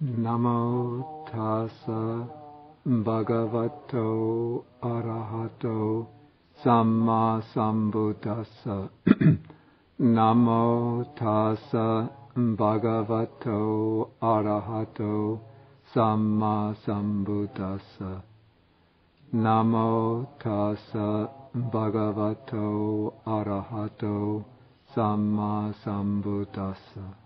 Namo tassa bhagavato arahato samma sambuddhassa. Namo tassa bhagavato arahato samma sambuddhassa. Namo tassa bhagavato arahato samma sambuddhassa.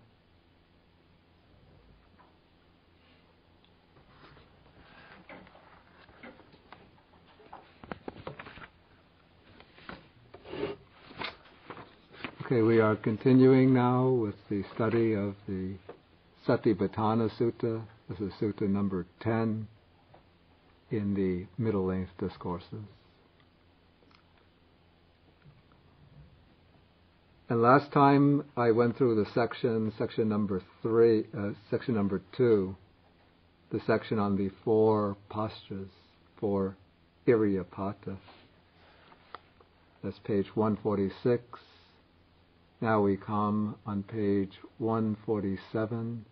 Okay, we are continuing now with the study of the Satipatthana Sutta. This is Sutta number 10 in the middle-length discourses. And last time I went through the section number 2, the section on the 4 postures, 4 Iriyapata. That's page 146. Now we come on page 147.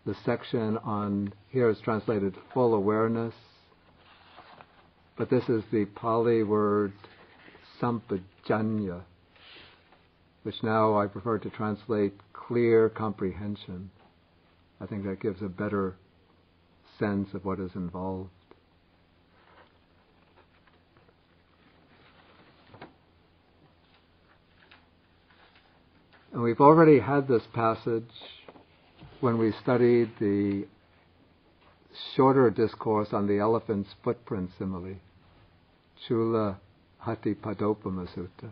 The section on, here is translated full awareness, but this is the Pali word sampajanya, which now I prefer to translate clear comprehension. I think that gives a better sense of what is involved. And we've already had this passage when we studied the shorter discourse on the elephant's footprint simile, Chula Hati Padopama Sutta.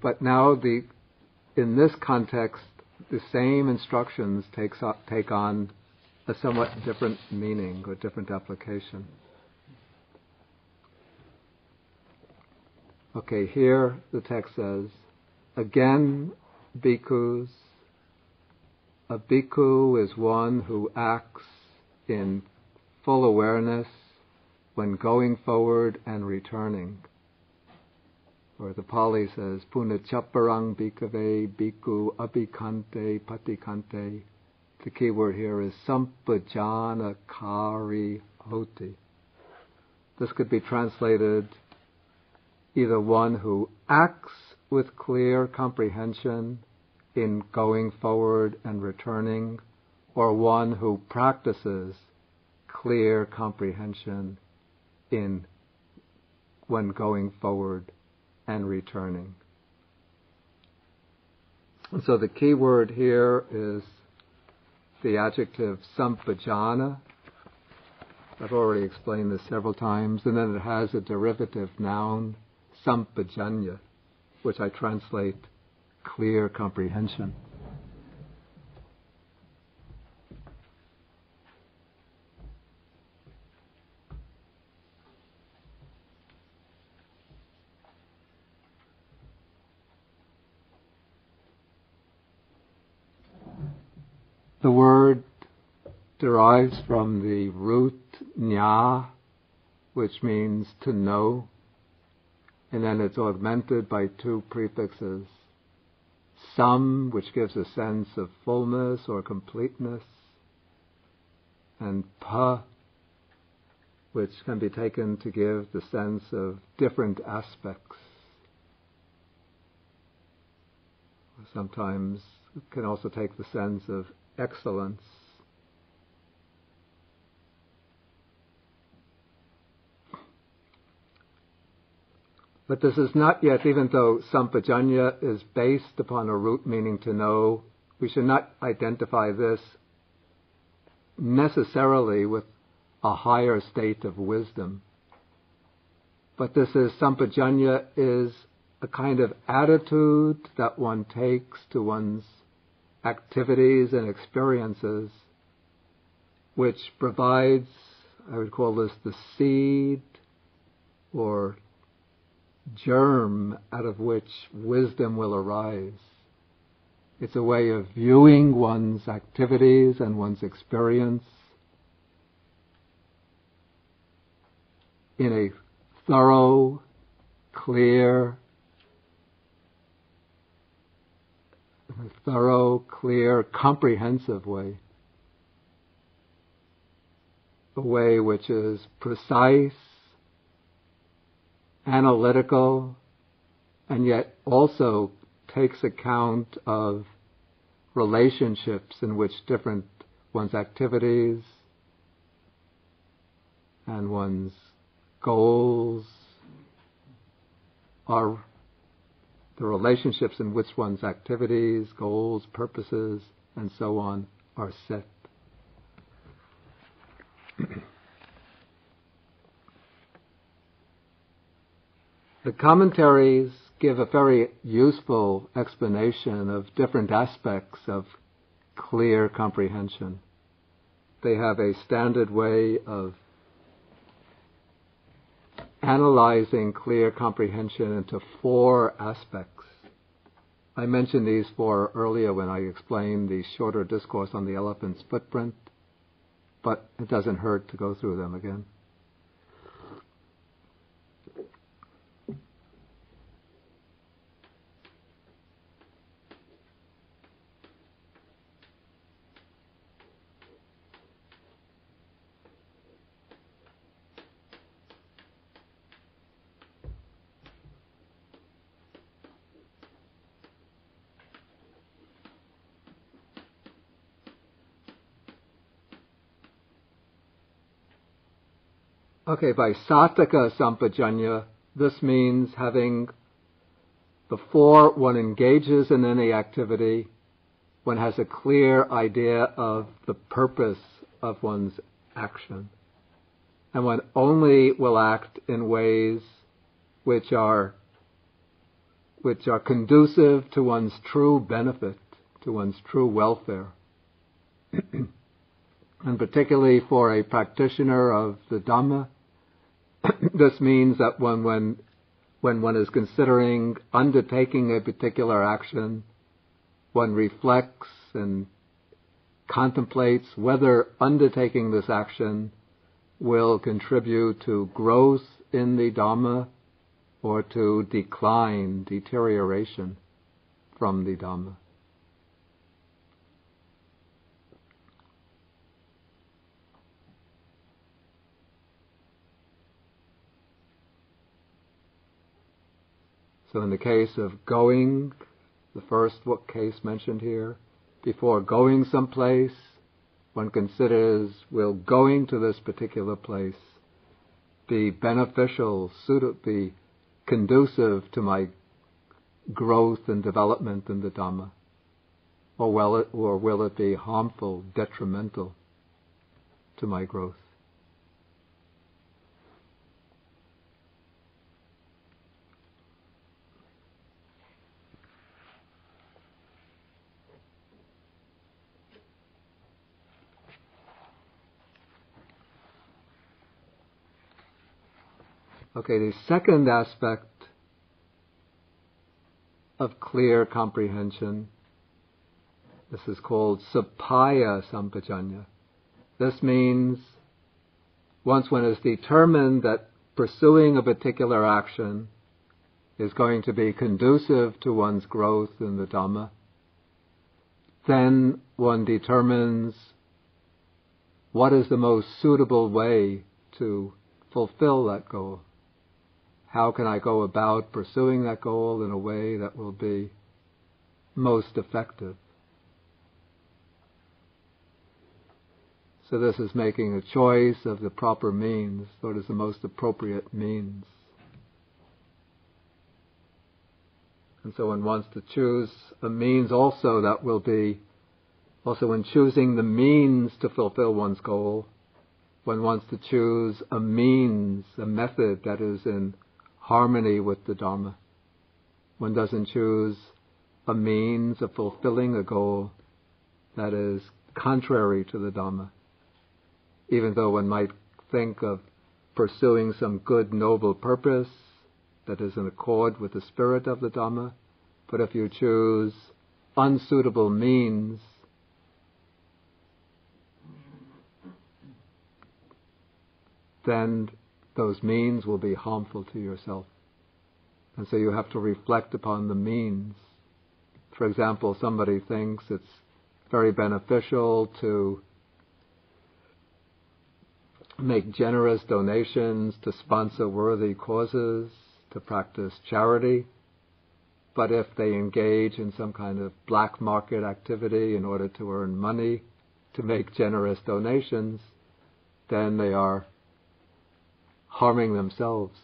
But now, in this context, the same instructions take on a somewhat different meaning or different application. Okay, here the text says, again, bhikkhus, a bhikkhu is one who acts in full awareness when going forward and returning. Or the Pali says, punachapparang bhikkhave bhikkhu abhikante patikante. The key word here is sampajanakari hoti. This could be translated either one who acts with clear comprehension in going forward and returning, or one who practices clear comprehension in when going forward and returning. And so the key word here is the adjective sampajana. I've already explained this several times. And then it has a derivative noun, sampajanya, which I translate clear comprehension. The word derives from the root nya, which means to know, and then it's augmented by 2 prefixes, sam, which gives a sense of fullness or completeness, and pa, which can be taken to give the sense of different aspects. Sometimes it can also take the sense of excellence. But this is not yet, even though sampajanya is based upon a root meaning to know, we should not identify this necessarily with a higher state of wisdom. But this is, sampajanya is a kind of attitude that one takes to one's activities and experiences, which provides, I would call this the seed or germ out of which wisdom will arise. It's a way of viewing one's activities and one's experience in a thorough, clear, a thorough, clear, comprehensive way. A way which is precise, analytical, and yet also takes account of relationships in which one's activities and one's goals are the relationships in which one's activities, goals, purposes, and so on are set. The commentaries give a very useful explanation of different aspects of clear comprehension. They have a standard way of analyzing clear comprehension into 4 aspects. I mentioned these 4 earlier when I explained the shorter discourse on the elephant's footprint, but it doesn't hurt to go through them again. Okay, by Sataka Sampajanya, this means having before one engages in any activity, one has a clear idea of the purpose of one's action. And one only will act in ways which are conducive to one's true benefit, to one's true welfare. And particularly for a practitioner of the Dhamma, this means that when one is considering undertaking a particular action, one reflects and contemplates whether undertaking this action will contribute to growth in the Dhamma or to deterioration from the Dhamma. So in the case of going, the first case mentioned here, before going someplace, one considers, will going to this particular place be beneficial, be conducive to my growth and development in the Dhamma? Or will it be harmful, detrimental to my growth? Okay, the second aspect of clear comprehension, this is called Sapaya Sampajanya. This means once one is determined that pursuing a particular action is going to be conducive to one's growth in the Dhamma, then one determines what is the most suitable way to fulfill that goal. How can I go about pursuing that goal in a way that will be most effective? So this is making a choice of the proper means. What is the most appropriate means? And so one wants to choose a means also that will be, also in choosing the means to fulfill one's goal, one wants to choose a means, a method that is in harmony with the Dhamma. One doesn't choose a means of fulfilling a goal that is contrary to the Dhamma, even though one might think of pursuing some good, noble purpose that is in accord with the spirit of the Dhamma. But if you choose unsuitable means, then those means will be harmful to yourself. And so you have to reflect upon the means For example, somebody thinks it's very beneficial to make generous donations, to sponsor worthy causes, to practice charity. But if they engage in some kind of black market activity in order to earn money, to make generous donations, then they are harming themselves.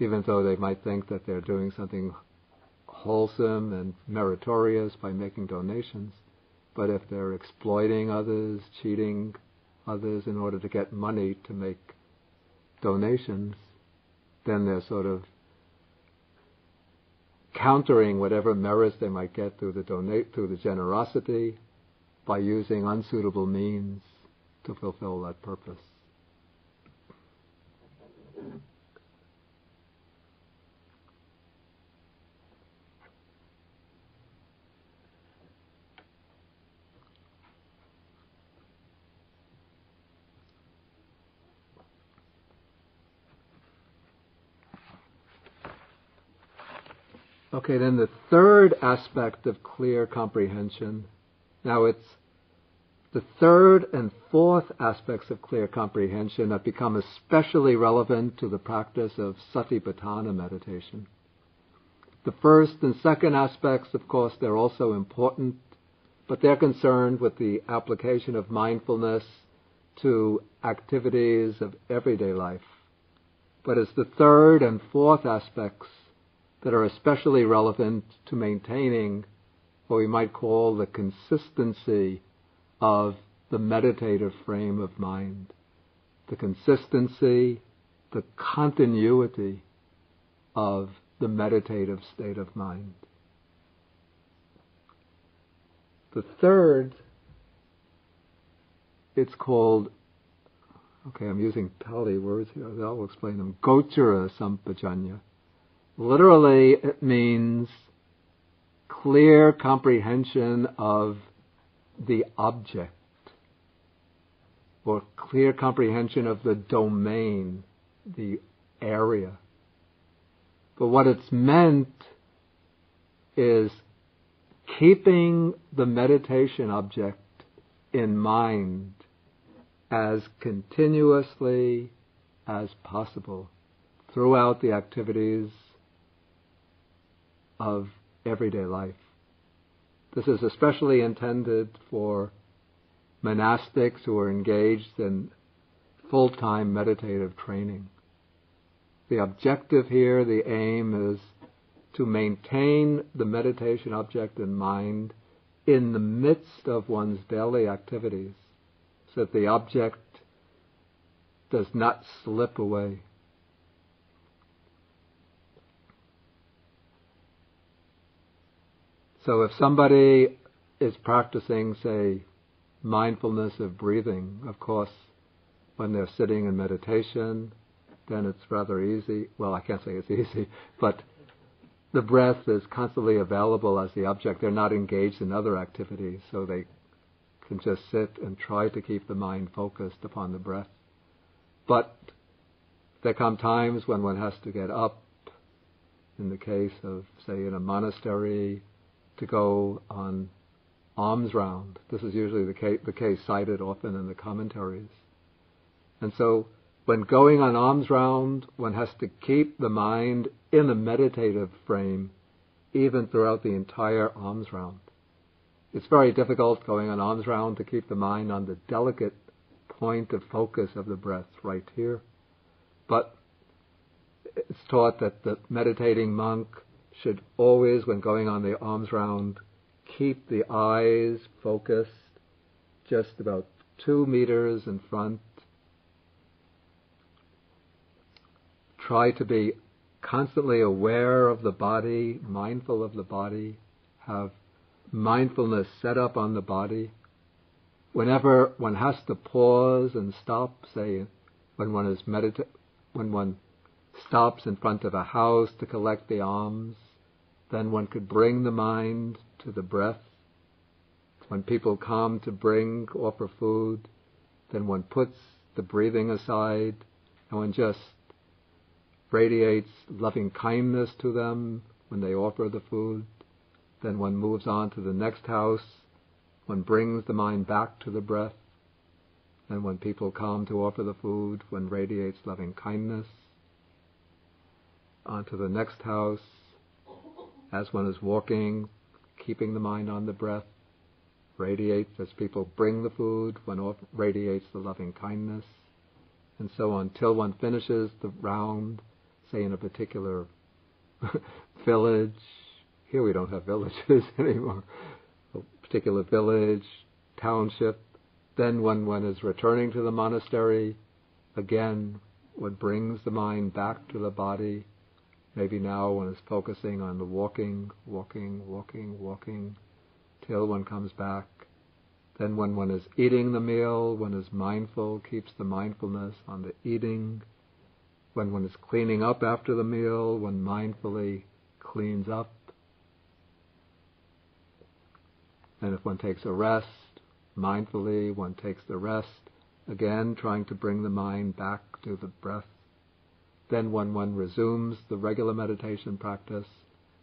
Even though they might think that they're doing something wholesome and meritorious by making donations, but if they're exploiting others, cheating others in order to get money to make donations, then they're sort of countering whatever merits they might get through the generosity by using unsuitable means to fulfill that purpose. Okay, then the third aspect of clear comprehension. Now it's the third and fourth aspects of clear comprehension that become especially relevant to the practice of Satipatthana meditation. The first and second aspects, of course, they're also important, but they're concerned with the application of mindfulness to activities of everyday life. But it's the third and fourth aspects that are especially relevant to maintaining what we might call the consistency of the meditative frame of mind. The consistency, the continuity of the meditative state of mind. The third, it's called, I'm using Pali words here, I'll explain them, Gochara Sampajanya. Literally, it means clear comprehension of the object, or clear comprehension of the domain, the area. But what it's meant is keeping the meditation object in mind as continuously as possible throughout the activities of everyday life. This is especially intended for monastics who are engaged in full-time meditative training. The objective here, the aim, is to maintain the meditation object in mind in the midst of one's daily activities, so that the object does not slip away. So if somebody is practicing, say, mindfulness of breathing, of course, when they're sitting in meditation, then it's rather easy. Well, I can't say it's easy, but the breath is constantly available as the object. They're not engaged in other activities, so they can just sit and try to keep the mind focused upon the breath. But there come times when one has to get up, in the case of, say, in a monastery, to go on alms round. This is usually the case cited often in the commentaries. And so when going on alms round, one has to keep the mind in a meditative frame even throughout the entire alms round. It's very difficult going on alms round to keep the mind on the delicate point of focus of the breath right here. But it's taught that the meditating monk should always, when going on the alms round, keep the eyes focused just about 2 meters in front. Try to be constantly aware of the body, mindful of the body, have mindfulness set up on the body. Whenever one has to pause and stop, say when one is when one stops in front of a house to collect the alms, then one could bring the mind to the breath. When people come to offer food, then one puts the breathing aside and one just radiates loving kindness to them when they offer the food. Then one moves on to the next house. One brings the mind back to the breath. And when people come to offer the food, one radiates loving kindness. On to the next house. As one is walking, keeping the mind on the breath, radiates as people bring the food, one radiates the loving kindness, and so on, till one finishes the round, say in a particular village. Here we don't have villages anymore. A particular village, township. Then when one is returning to the monastery, again, one brings the mind back to the body. Maybe now one is focusing on the walking, till one comes back. Then when one is eating the meal, one is mindful, keeps the mindfulness on the eating. When one is cleaning up after the meal, one mindfully cleans up. And if one takes a rest, mindfully one takes the rest, again trying to bring the mind back to the breath. Then when one resumes the regular meditation practice,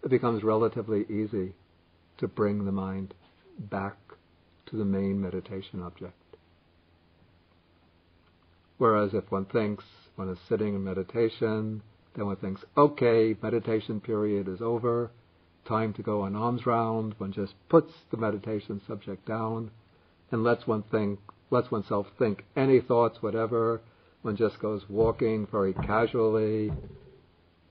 it becomes relatively easy to bring the mind back to the main meditation object. Whereas if one thinks one is sitting in meditation, then one thinks, okay, meditation period is over, time to go on alms round, one just puts the meditation subject down and lets oneself think any thoughts, whatever. One just goes walking very casually.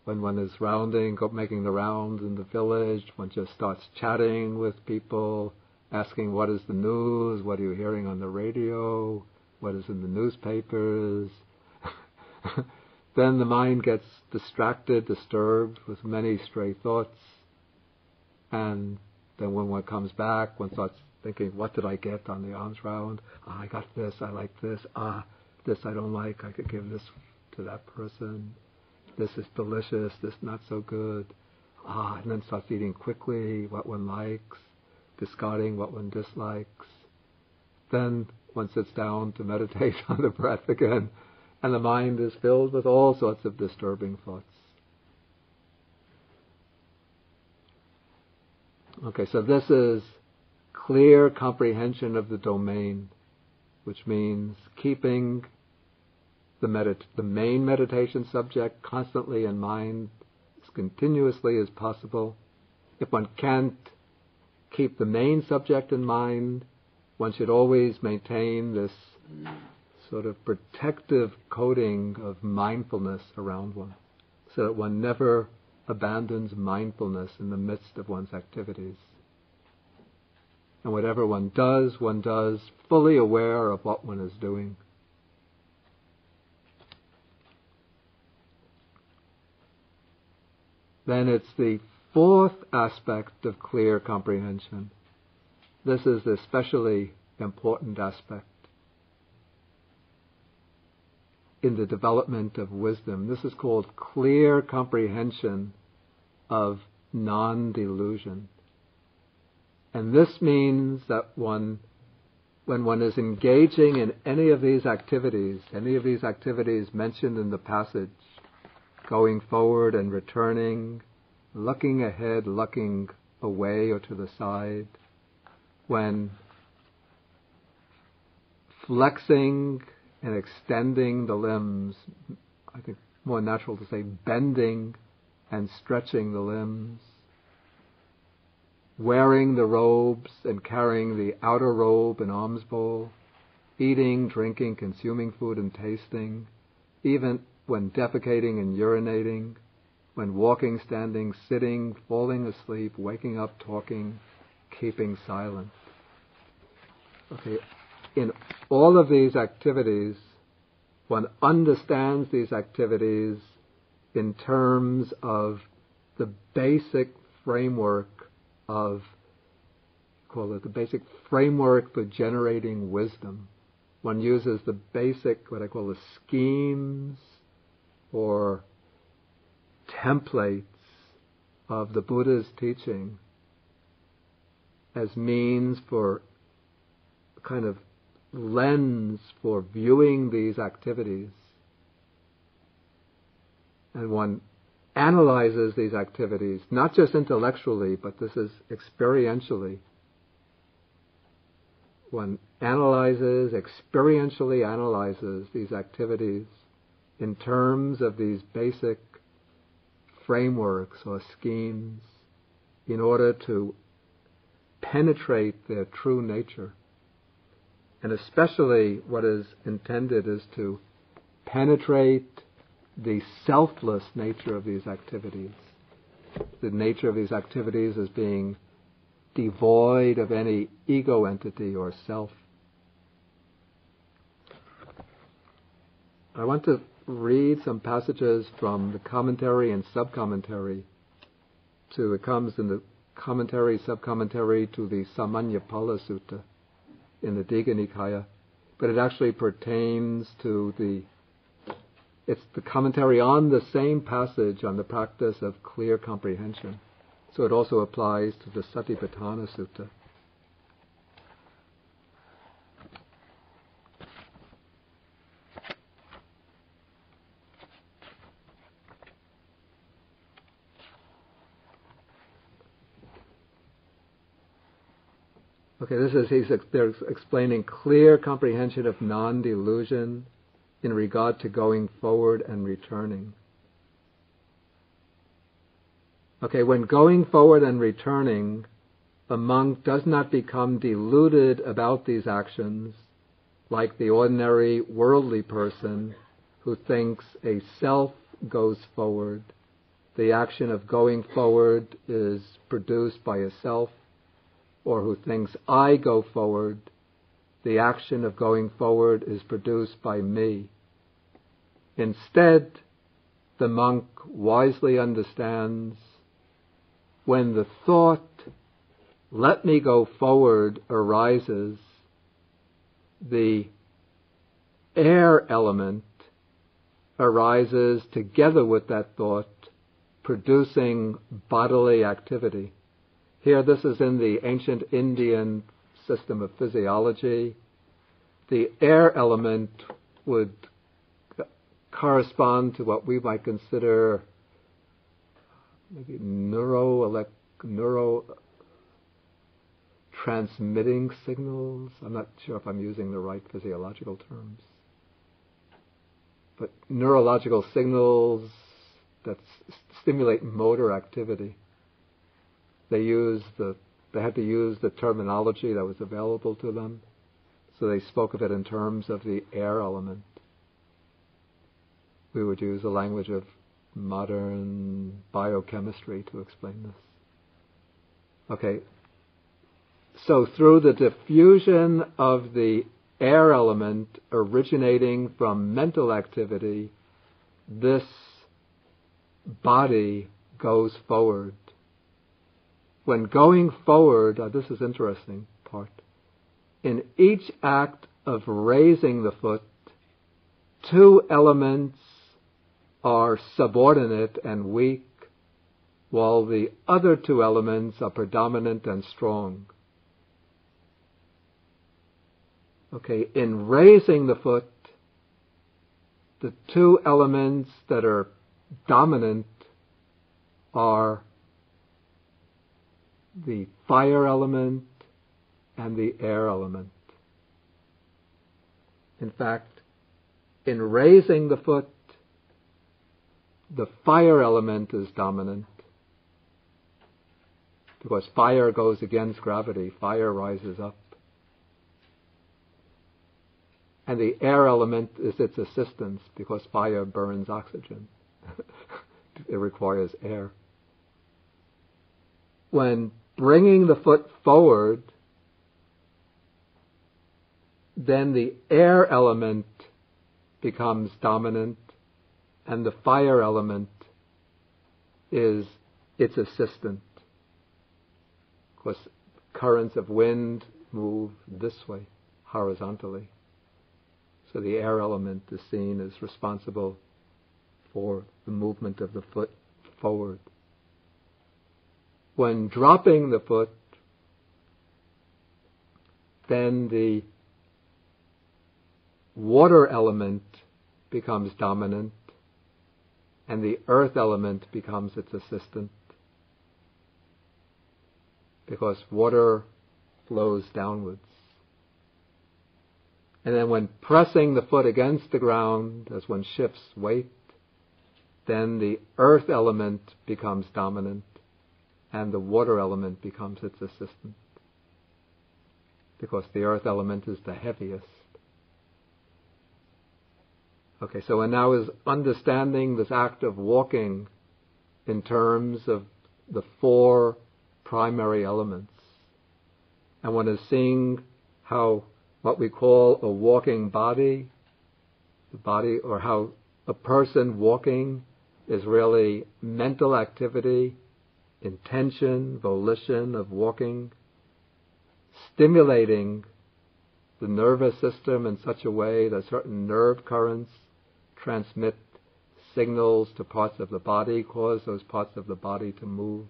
When one is making the rounds in the village, one just starts chatting with people, asking what is the news, what are you hearing on the radio, what is in the newspapers. Then the mind gets distracted, disturbed with many stray thoughts. And then when one comes back, one starts thinking, what did I get on the alms round? I got this, I like this. This I don't like, I could give this to that person. This is delicious, this not so good. And then starts eating quickly what one likes, discarding what one dislikes. Then one sits down to meditate on the breath again, and the mind is filled with all sorts of disturbing thoughts. Okay, so this is clear comprehension of the domain, which means keeping the main meditation subject constantly in mind as continuously as possible. If one can't keep the main subject in mind, one should always maintain this sort of protective coating of mindfulness around one, so that one never abandons mindfulness in the midst of one's activities. And whatever one does fully aware of what one is doing. Then it's the fourth aspect of clear comprehension. This is the especially important aspect in the development of wisdom. This is called clear comprehension of non-delusion. And this means that when one is engaging in any of these activities mentioned in the passage, going forward and returning, looking ahead, looking away or to the side, when flexing and extending the limbs, I think more natural to say bending and stretching the limbs, wearing the robes and carrying the outer robe and alms bowl, eating, drinking, consuming food and tasting, even when defecating and urinating, when walking, standing, sitting, falling asleep, waking up, talking, keeping silent. Okay, in all of these activities, one understands these activities in terms of the basic framework of, call it the basic framework for generating wisdom. One uses the basic, what I call the schemes or templates of the Buddha's teaching as means for kind of lens for viewing these activities. and one analyzes these activities, not just intellectually, but this is experientially. One experientially analyzes these activities in terms of these basic frameworks or schemes in order to penetrate their true nature. And especially what is intended is to penetrate the selfless nature of these activities. The nature of these activities as being devoid of any ego entity or self. I want to read some passages from the commentary and sub-commentary it comes in the commentary, sub-commentary to the Samanyapala Sutta in the Digha Nikaya, but it actually pertains to it's the commentary on the same passage on the practice of clear comprehension. So it also applies to the Satipatthana Sutta. Okay, they're explaining clear comprehension of non-delusion in regard to going forward and returning. Okay, when going forward and returning, a monk does not become deluded about these actions like the ordinary worldly person who thinks a self goes forward. The action of going forward is produced by a self, or who thinks I go forward, the action of going forward is produced by me. Instead, the monk wisely understands when the thought, let me go forward, arises, the air element arises together with that thought, producing bodily activity. Here, this is in the ancient Indian system of physiology. The air element would correspond to what we might consider maybe neurotransmitting signals. I'm not sure if I'm using the right physiological terms. But neurological signals that stimulate motor activity. They had to use the terminology that was available to them, so they spoke of it in terms of the air element. We would use the language of modern biochemistry to explain this. Okay, so through the diffusion of the air element originating from mental activity, this body goes forward. When going forward, this is interesting part, in each act of raising the foot, two elements are subordinate and weak, while the other two elements are predominant and strong. Okay, in raising the foot, the two elements that are dominant are the fire element and the air element. In fact, in raising the foot, the fire element is dominant because fire goes against gravity. Fire rises up. And the air element is its assistance because fire burns oxygen. It requires air. When bringing the foot forward, then the air element becomes dominant and the fire element is its assistant. Of course, currents of wind move this way, horizontally. So the air element is seen as responsible for the movement of the foot forward. When dropping the foot, then the water element becomes dominant and the earth element becomes its assistant, because water flows downwards. And then when pressing the foot against the ground, as one shifts weight, then the earth element becomes dominant and the water element becomes its assistant, because the earth element is the heaviest. Okay, so one now is understanding this act of walking in terms of the four primary elements. And one is seeing how what we call a walking body, or how a person walking is really mental activity, intention, volition of walking, stimulating the nervous system in such a way that certain nerve currents transmit signals to parts of the body, cause those parts of the body to move,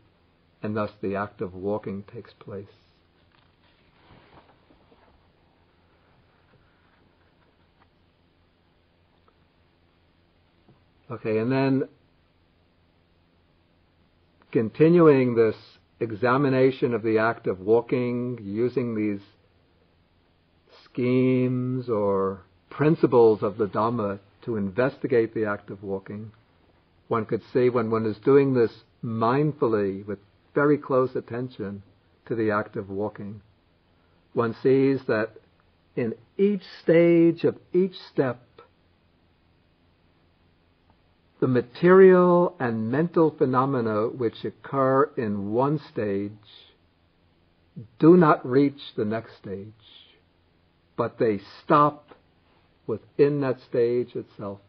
and thus the act of walking takes place. Okay, and then continuing this examination of the act of walking, using these schemes or principles of the Dhamma to investigate the act of walking, one could see when one is doing this mindfully with very close attention to the act of walking, one sees that in each stage of each step, the material and mental phenomena which occur in one stage do not reach the next stage, but they stop within that stage itself.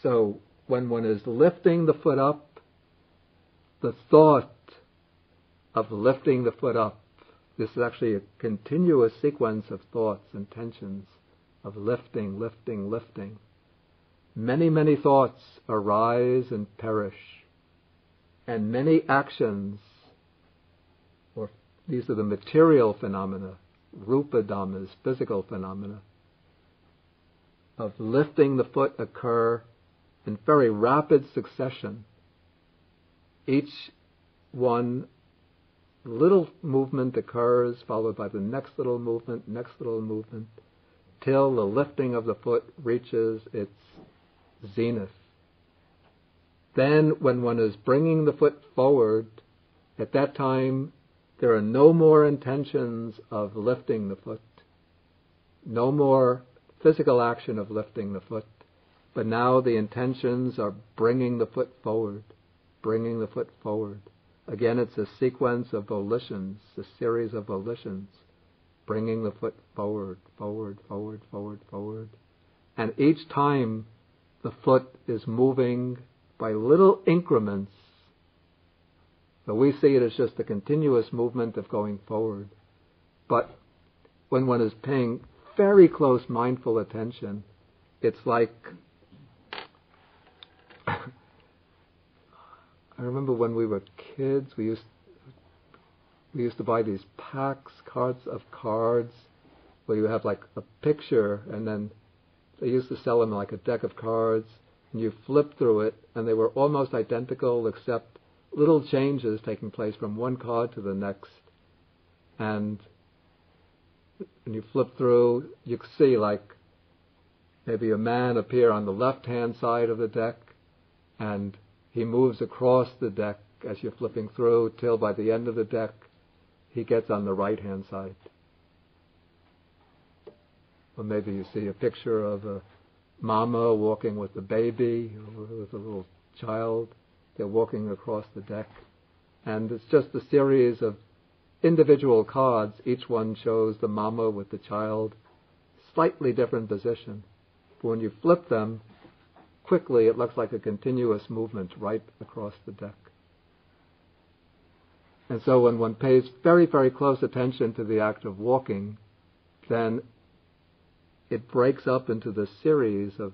So when one is lifting the foot up, the thought of lifting the foot up, this is actually a continuous sequence of thoughts, intentions of lifting, lifting, lifting. Many, many thoughts arise and perish, and many actions, or these are the material phenomena, rupa dhammas, physical phenomena, of lifting the foot occur in very rapid succession. Each one little movement occurs, followed by the next little movement, till the lifting of the foot reaches its zenith. Then, when one is bringing the foot forward, at that time there are no more intentions of lifting the foot, no more physical action of lifting the foot, but now the intentions are bringing the foot forward, bringing the foot forward. Again, it's a sequence of volitions, a series of volitions, bringing the foot forward, forward, forward, forward, forward. And each time the foot is moving by little increments. So we see it as just a continuous movement of going forward. But when one is paying very close mindful attention, it's like I remember when we were kids, we used to buy these cards of cards where you have like a picture, and then they used to sell them like a deck of cards, and you flip through it, and they were almost identical except little changes taking place from one card to the next. And when you flip through, you can see like maybe a man appear on the left-hand side of the deck, and he moves across the deck as you're flipping through till by the end of the deck he gets on the right-hand side. Or maybe you see a picture of a mama walking with a baby, or with a little child. They're walking across the deck. And it's just a series of individual cards. Each one shows the mama with the child, slightly different position. But when you flip them, quickly it looks like a continuous movement right across the deck. And so when one pays very, very close attention to the act of walking, then it breaks up into this series of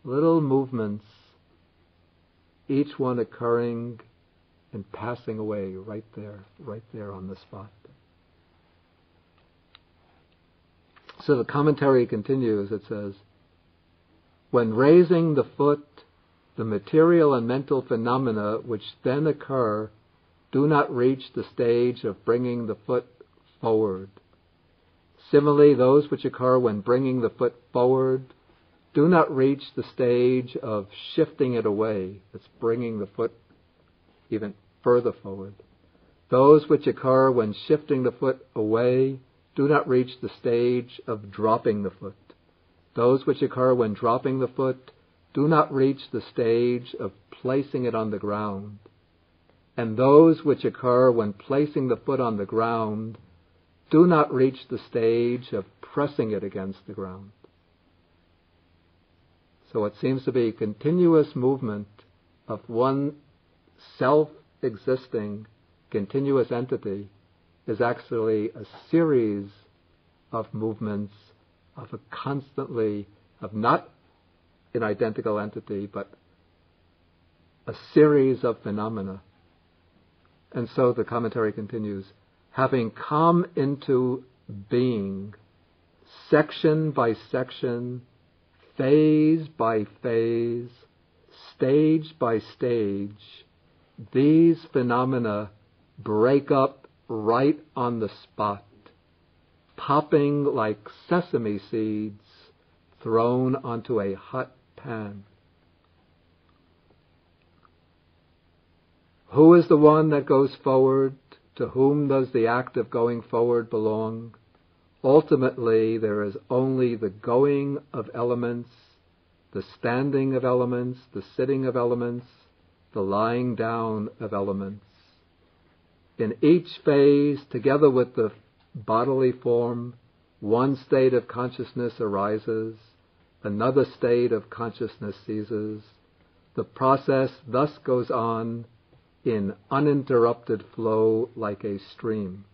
little movements, each one occurring and passing away right there on the spot. So the commentary continues, it says, when raising the foot the material and mental phenomena which then occur do not reach the stage of bringing the foot forward. Similarly, those which occur when bringing the foot forward do not reach the stage of shifting it away. It's bringing the foot even further forward. Those which occur when shifting the foot away do not reach the stage of dropping the foot. Those which occur when dropping the foot do not reach the stage of placing it on the ground. And those which occur when placing the foot on the ground do not reach the stage of pressing it against the ground. So it seems to be continuous movement of one self-existing continuous entity is actually a series of movements of a constantly, of not an identical entity, but a series of phenomena. And so the commentary continues, having come into being, section by section, phase by phase, stage by stage, these phenomena break up right on the spot, popping like sesame seeds thrown onto a hot pan. Who is the one that goes forward? To whom does the act of going forward belong? Ultimately, there is only the going of elements, the standing of elements, the sitting of elements, the lying down of elements. In each phase, together with the bodily form, one state of consciousness arises, another state of consciousness ceases. The process thus goes on in uninterrupted flow like a stream.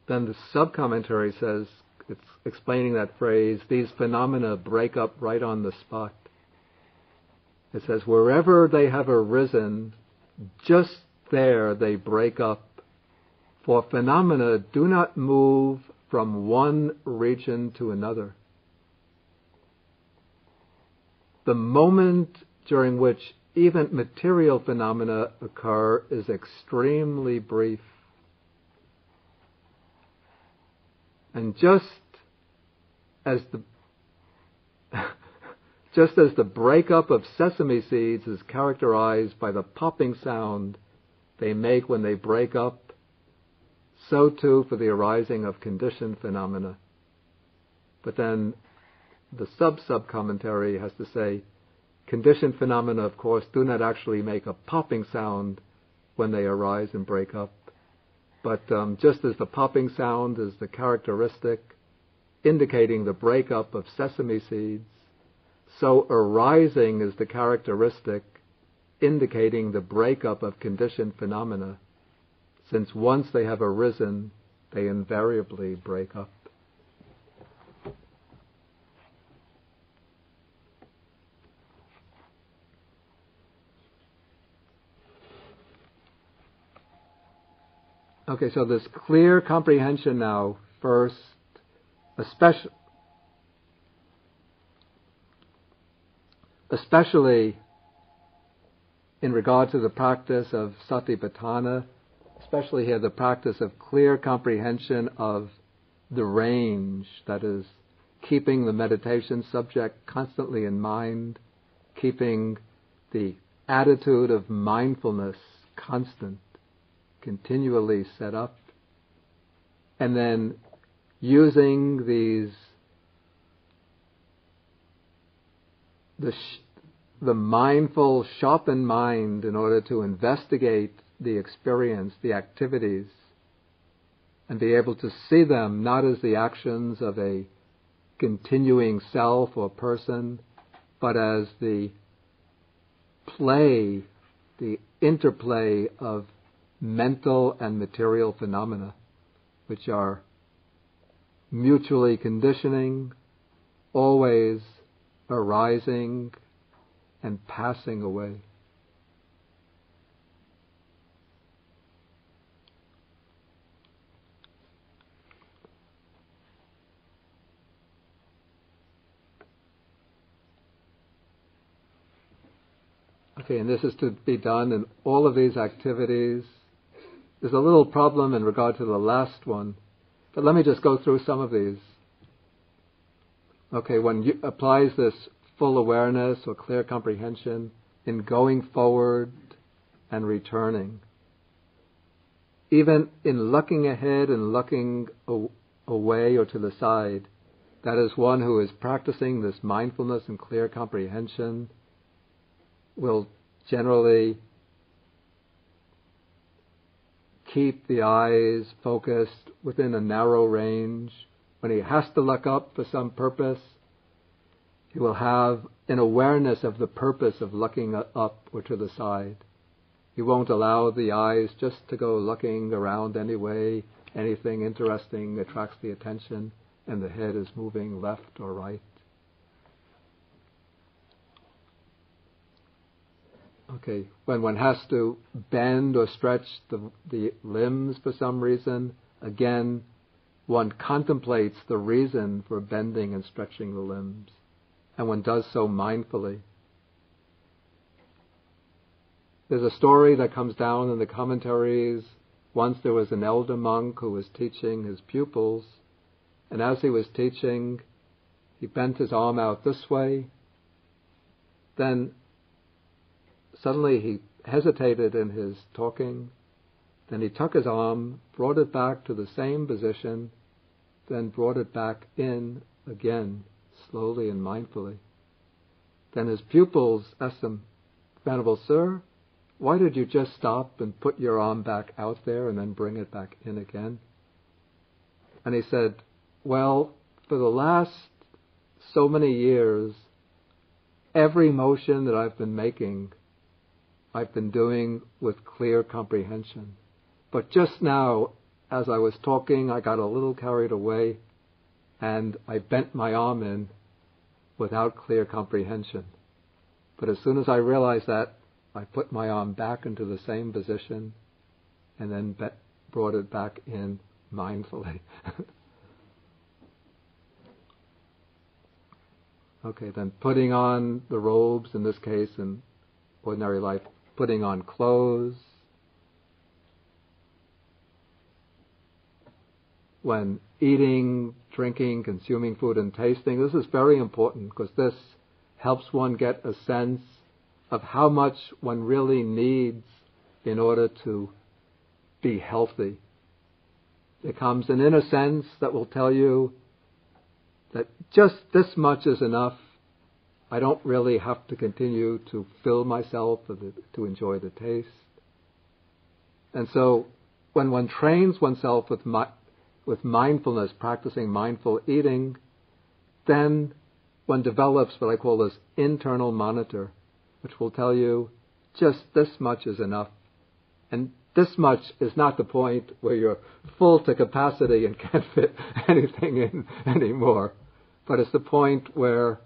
Then the sub-commentary says, it's explaining that phrase, these phenomena break up right on the spot. It says, wherever they have arisen, just there they break up. For phenomena do not move from one region to another. The moment during which even material phenomena occur is extremely brief. And just as the breakup of sesame seeds is characterized by the popping sound they make when they break up, so too for the arising of conditioned phenomena. But then the sub-commentary has to say, conditioned phenomena, of course, do not actually make a popping sound when they arise and break up. But just as the popping sound is the characteristic indicating the breakup of sesame seeds, so arising is the characteristic indicating the breakup of conditioned phenomena, since once they have arisen, they invariably break up. Okay, so this clear comprehension now, first, especially in regard to the practice of Satipatthana, especially here the practice of clear comprehension of the range, that is, keeping the meditation subject constantly in mind, keeping the attitude of mindfulness constant, continually set up, and then using the mindful, sharpened mind in order to investigate the experience, the activities, and be able to see them not as the actions of a continuing self or person, but as the play, the interplay of mental and material phenomena, which are mutually conditioning, always arising and passing away. Okay, and this is to be done in all of these activities. There's a little problem in regard to the last one, but let me just go through some of these. Okay, one applies this full awareness or clear comprehension in going forward and returning. Even in looking ahead and looking away or to the side, that is one who is practicing this mindfulness and clear comprehension will generally keep the eyes focused within a narrow range. When he has to look up for some purpose, he will have an awareness of the purpose of looking up or to the side. He won't allow the eyes just to go looking around anyway. Anything interesting attracts the attention, and the head is moving left or right. Okay, when one has to bend or stretch the limbs for some reason, again, one contemplates the reason for bending and stretching the limbs, and one does so mindfully. There's a story that comes down in the commentaries. Once there was an elder monk who was teaching his pupils, and as he was teaching, he bent his arm out this way. Then suddenly he hesitated in his talking. Then he took his arm, brought it back to the same position, then brought it back in again, slowly and mindfully. Then his pupils asked him, "Venerable Sir, why did you just stop and put your arm back out there and then bring it back in again?" And he said, "Well, for the last so many years, every motion that I've been making, I've been doing with clear comprehension. But just now, as I was talking, I got a little carried away, and I bent my arm in without clear comprehension. But as soon as I realized that, I put my arm back into the same position and then brought it back in mindfully." Okay, then putting on the robes, in this case, in ordinary life, putting on clothes. When eating, drinking, consuming food and tasting, this is very important because this helps one get a sense of how much one really needs in order to be healthy. There comes an inner sense that will tell you that just this much is enough. I don't really have to continue to fill myself to enjoy the taste. And so when one trains oneself with mindfulness, practicing mindful eating, then one develops what I call this internal monitor, which will tell you just this much is enough. And this much is not the point where you're full to capacity and can't fit anything in anymore. But it's the point where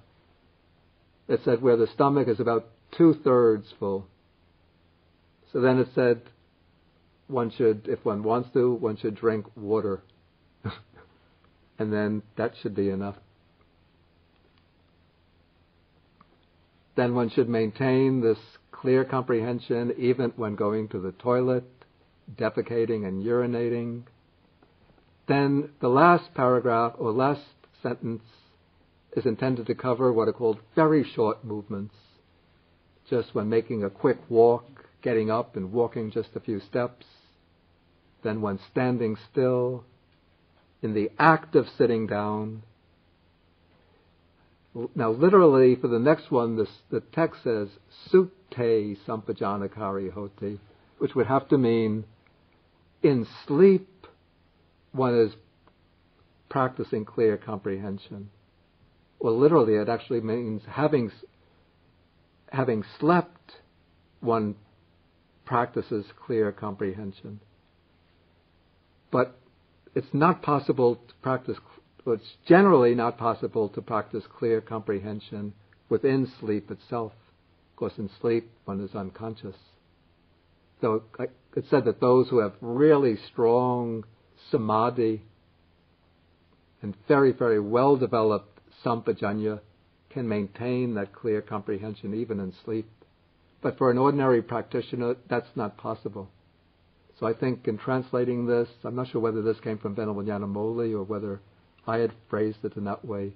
it said where the stomach is about 2/3 full. So then it said one should, if one wants to, one should drink water. And then that should be enough. Then one should maintain this clear comprehension even when going to the toilet, defecating and urinating. Then the last paragraph or last sentence is intended to cover what are called very short movements. Just when making a quick walk, getting up and walking just a few steps. Then when standing still, in the act of sitting down. Now literally for the next one, the text says, Sute sampajanakari hoti, which would have to mean in sleep one is practicing clear comprehension. Well, literally it actually means having slept one practices clear comprehension. But it's not possible to practice, it's generally not possible to practice clear comprehension within sleep itself. Of course, in sleep, one is unconscious. So it's said that those who have really strong samadhi and very, very well-developed sampajanya can maintain that clear comprehension even in sleep. But for an ordinary practitioner, that's not possible. So I think in translating this, I'm not sure whether this came from Venerable Nyanamoli or whether I had phrased it in that way.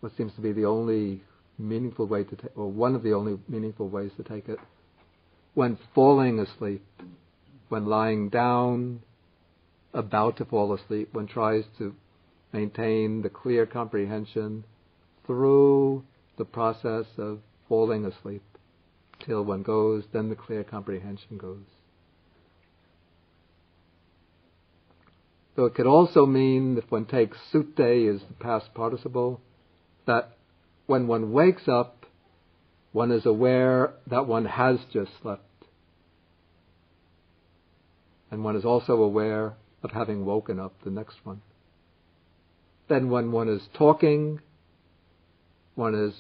What seems to be the only meaningful way to take, or one of the only meaningful ways to take it. When falling asleep, when lying down, about to fall asleep, one tries to maintain the clear comprehension through the process of falling asleep till one goes, then the clear comprehension goes. So it could also mean, if one takes sutte as the past participle, that when one wakes up, one is aware that one has just slept. And one is also aware of having woken up the next one. Then when one is talking, one is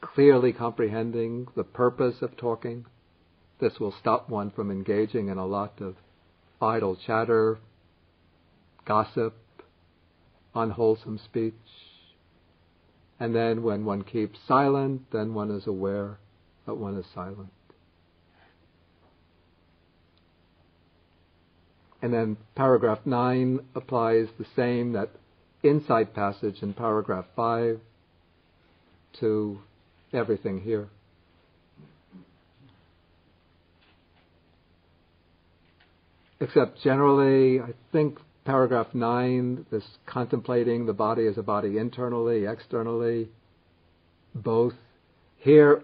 clearly comprehending the purpose of talking. This will stop one from engaging in a lot of idle chatter, gossip, unwholesome speech. And then when one keeps silent, then one is aware that one is silent. And then paragraph 9 applies the same, that insight passage in paragraph 5 to everything here. Except generally, I think paragraph 9, this contemplating the body as a body internally, externally, both. Here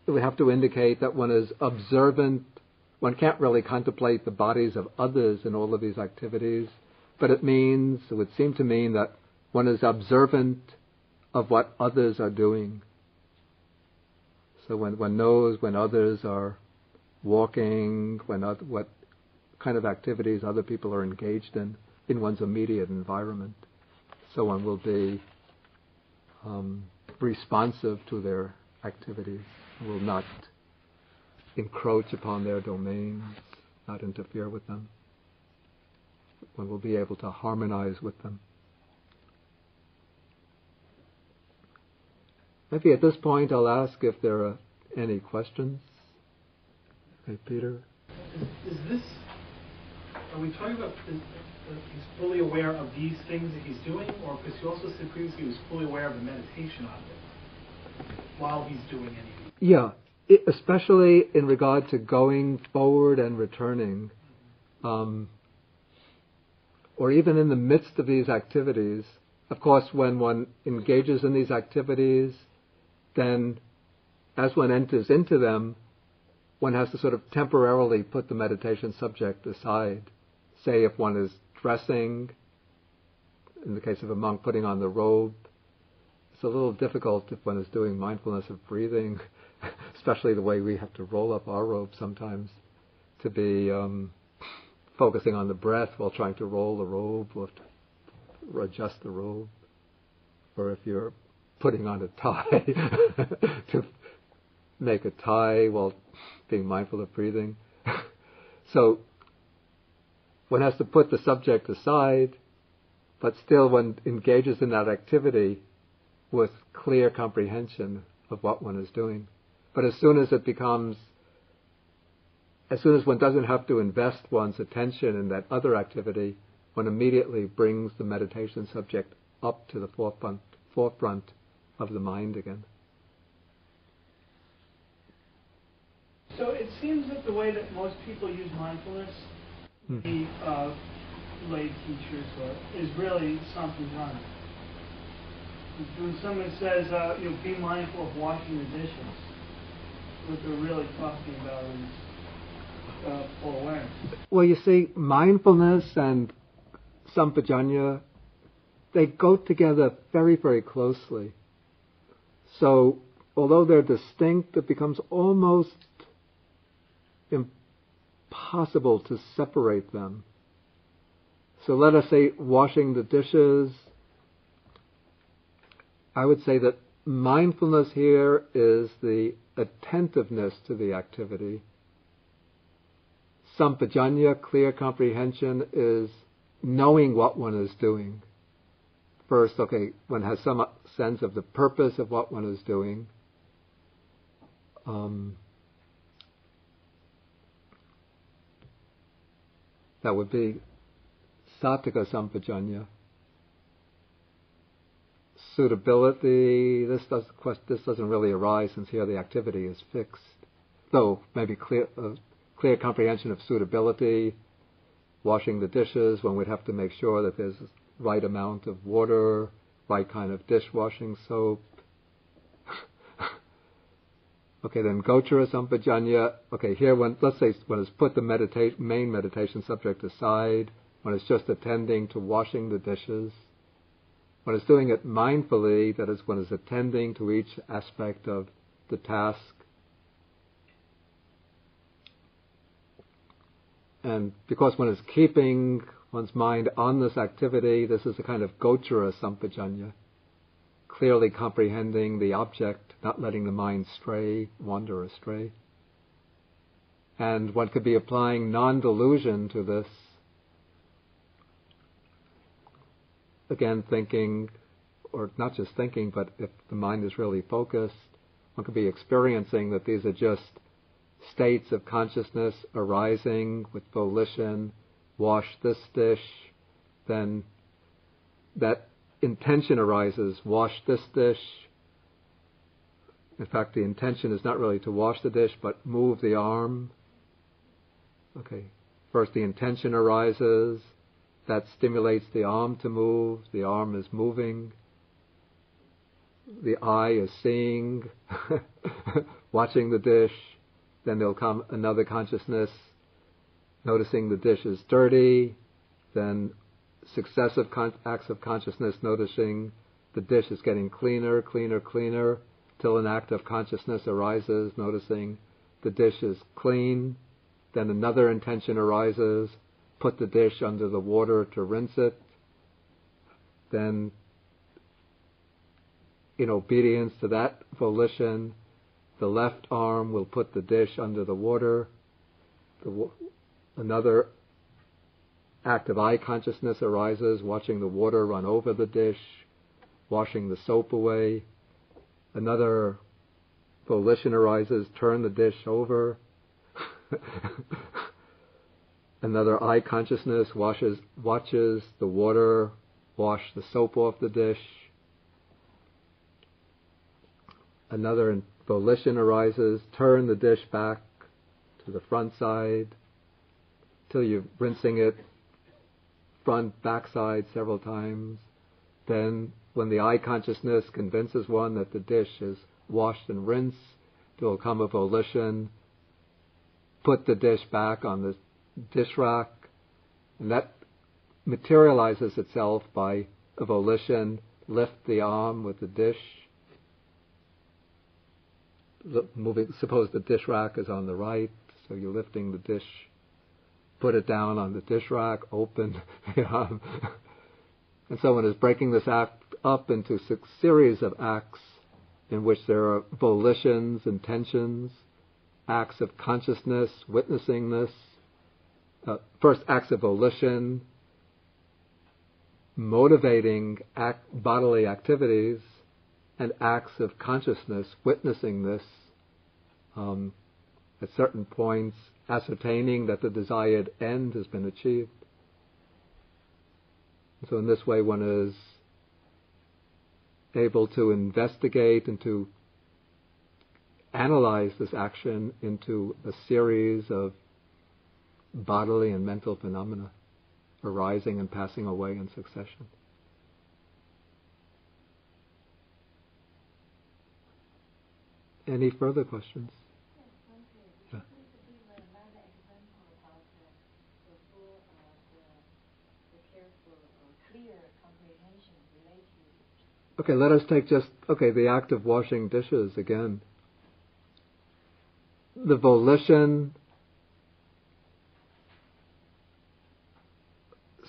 we have to indicate that one is observant. One can't really contemplate the bodies of others in all of these activities, but it would seem to mean that one is observant of what others are doing. So when one knows when others are walking, what kind of activities other people are engaged in one's immediate environment. So one will be responsive to their activities, will not encroach upon their domains, not interfere with them. One will be able to harmonize with them. Maybe at this point I'll ask if there are any questions. Okay, Peter? Is this, are we talking about he's fully aware of these things that he's doing, or because you also said previously he was fully aware of the meditation of it while he's doing anything? Yeah, especially in regard to going forward and returning, or even in the midst of these activities. Of course, when one engages in these activities, then as one enters into them, one has to sort of temporarily put the meditation subject aside. Say if one is dressing, in the case of a monk putting on the robe, it's a little difficult if one is doing mindfulness of breathing, especially the way we have to roll up our robe sometimes, to be focusing on the breath while trying to roll the robe or to adjust the robe. Or if you're putting on a tie, to make a tie while being mindful of breathing. So one has to put the subject aside, but still one engages in that activity with clear comprehension of what one is doing. But as soon as one doesn't have to invest one's attention in that other activity, one immediately brings the meditation subject up to the forefront of the mind again. So it seems that the way that most people use mindfulness, the lay teachers, is really Satipatthana. When someone says, be mindful of washing the dishes, what they're really talking about is full awareness. Well, you see, mindfulness and sampajanya, they go together very, very closely. So, although they're distinct, it becomes almost impossible to separate them. So let us say washing the dishes. I would say that mindfulness here is the attentiveness to the activity. Sampajanya, clear comprehension, is knowing what one is doing. First, one has some sense of the purpose of what one is doing. that would be Sattaka Sampajanya. Suitability, this doesn't really arise since here the activity is fixed. Though maybe clear comprehension of suitability, washing the dishes when we'd have to make sure that there's the right amount of water, right kind of dishwashing soap. Okay, then Gochara Sampajanya. Okay, here let's say when it's put the main meditation subject aside, when it's just attending to washing the dishes, when it's doing it mindfully, that is when it's attending to each aspect of the task. And because one is keeping one's mind on this activity, this is a kind of Gochara Sampajanya, clearly comprehending the object, not letting the mind wander astray. And one could be applying non-delusion to this. Again, thinking, or not just thinking, but if the mind is really focused, one could be experiencing that these are just states of consciousness arising with volition. Wash this dish, then that intention arises, wash this dish. In fact, the intention is not really to wash the dish, but move the arm. Okay, first the intention arises, that stimulates the arm to move, the arm is moving, the eye is seeing, watching the dish, then there'll come another consciousness, noticing the dish is dirty, then successive acts of consciousness noticing the dish is getting cleaner, till an act of consciousness arises, noticing the dish is clean, then another intention arises, put the dish under the water to rinse it, then in obedience to that volition, the left arm will put the dish under the water. Another act of eye consciousness arises, watching the water run over the dish, washing the soap away. Another volition arises, turn the dish over. Another eye consciousness watches the water wash the soap off the dish. Another volition arises, turn the dish back to the front side till you're rinsing it front, back side several times. Then when the eye consciousness convinces one that the dish is washed and rinsed, there will come a volition, put the dish back on the dish rack, and that materializes itself by a volition, lift the arm with the dish. Suppose the dish rack is on the right, so you're lifting the dish, put it down on the dish rack, open the arm. And so one is breaking this act up into a series of acts in which there are volitions, intentions, acts of consciousness, witnessing this. First, acts of volition, motivating bodily activities, and acts of consciousness, witnessing this, at certain points, ascertaining that the desired end has been achieved. So in this way one is able to investigate and to analyze this action into a series of bodily and mental phenomena arising and passing away in succession. Any further questions? Yeah. Okay, let us take the act of washing dishes again. The volition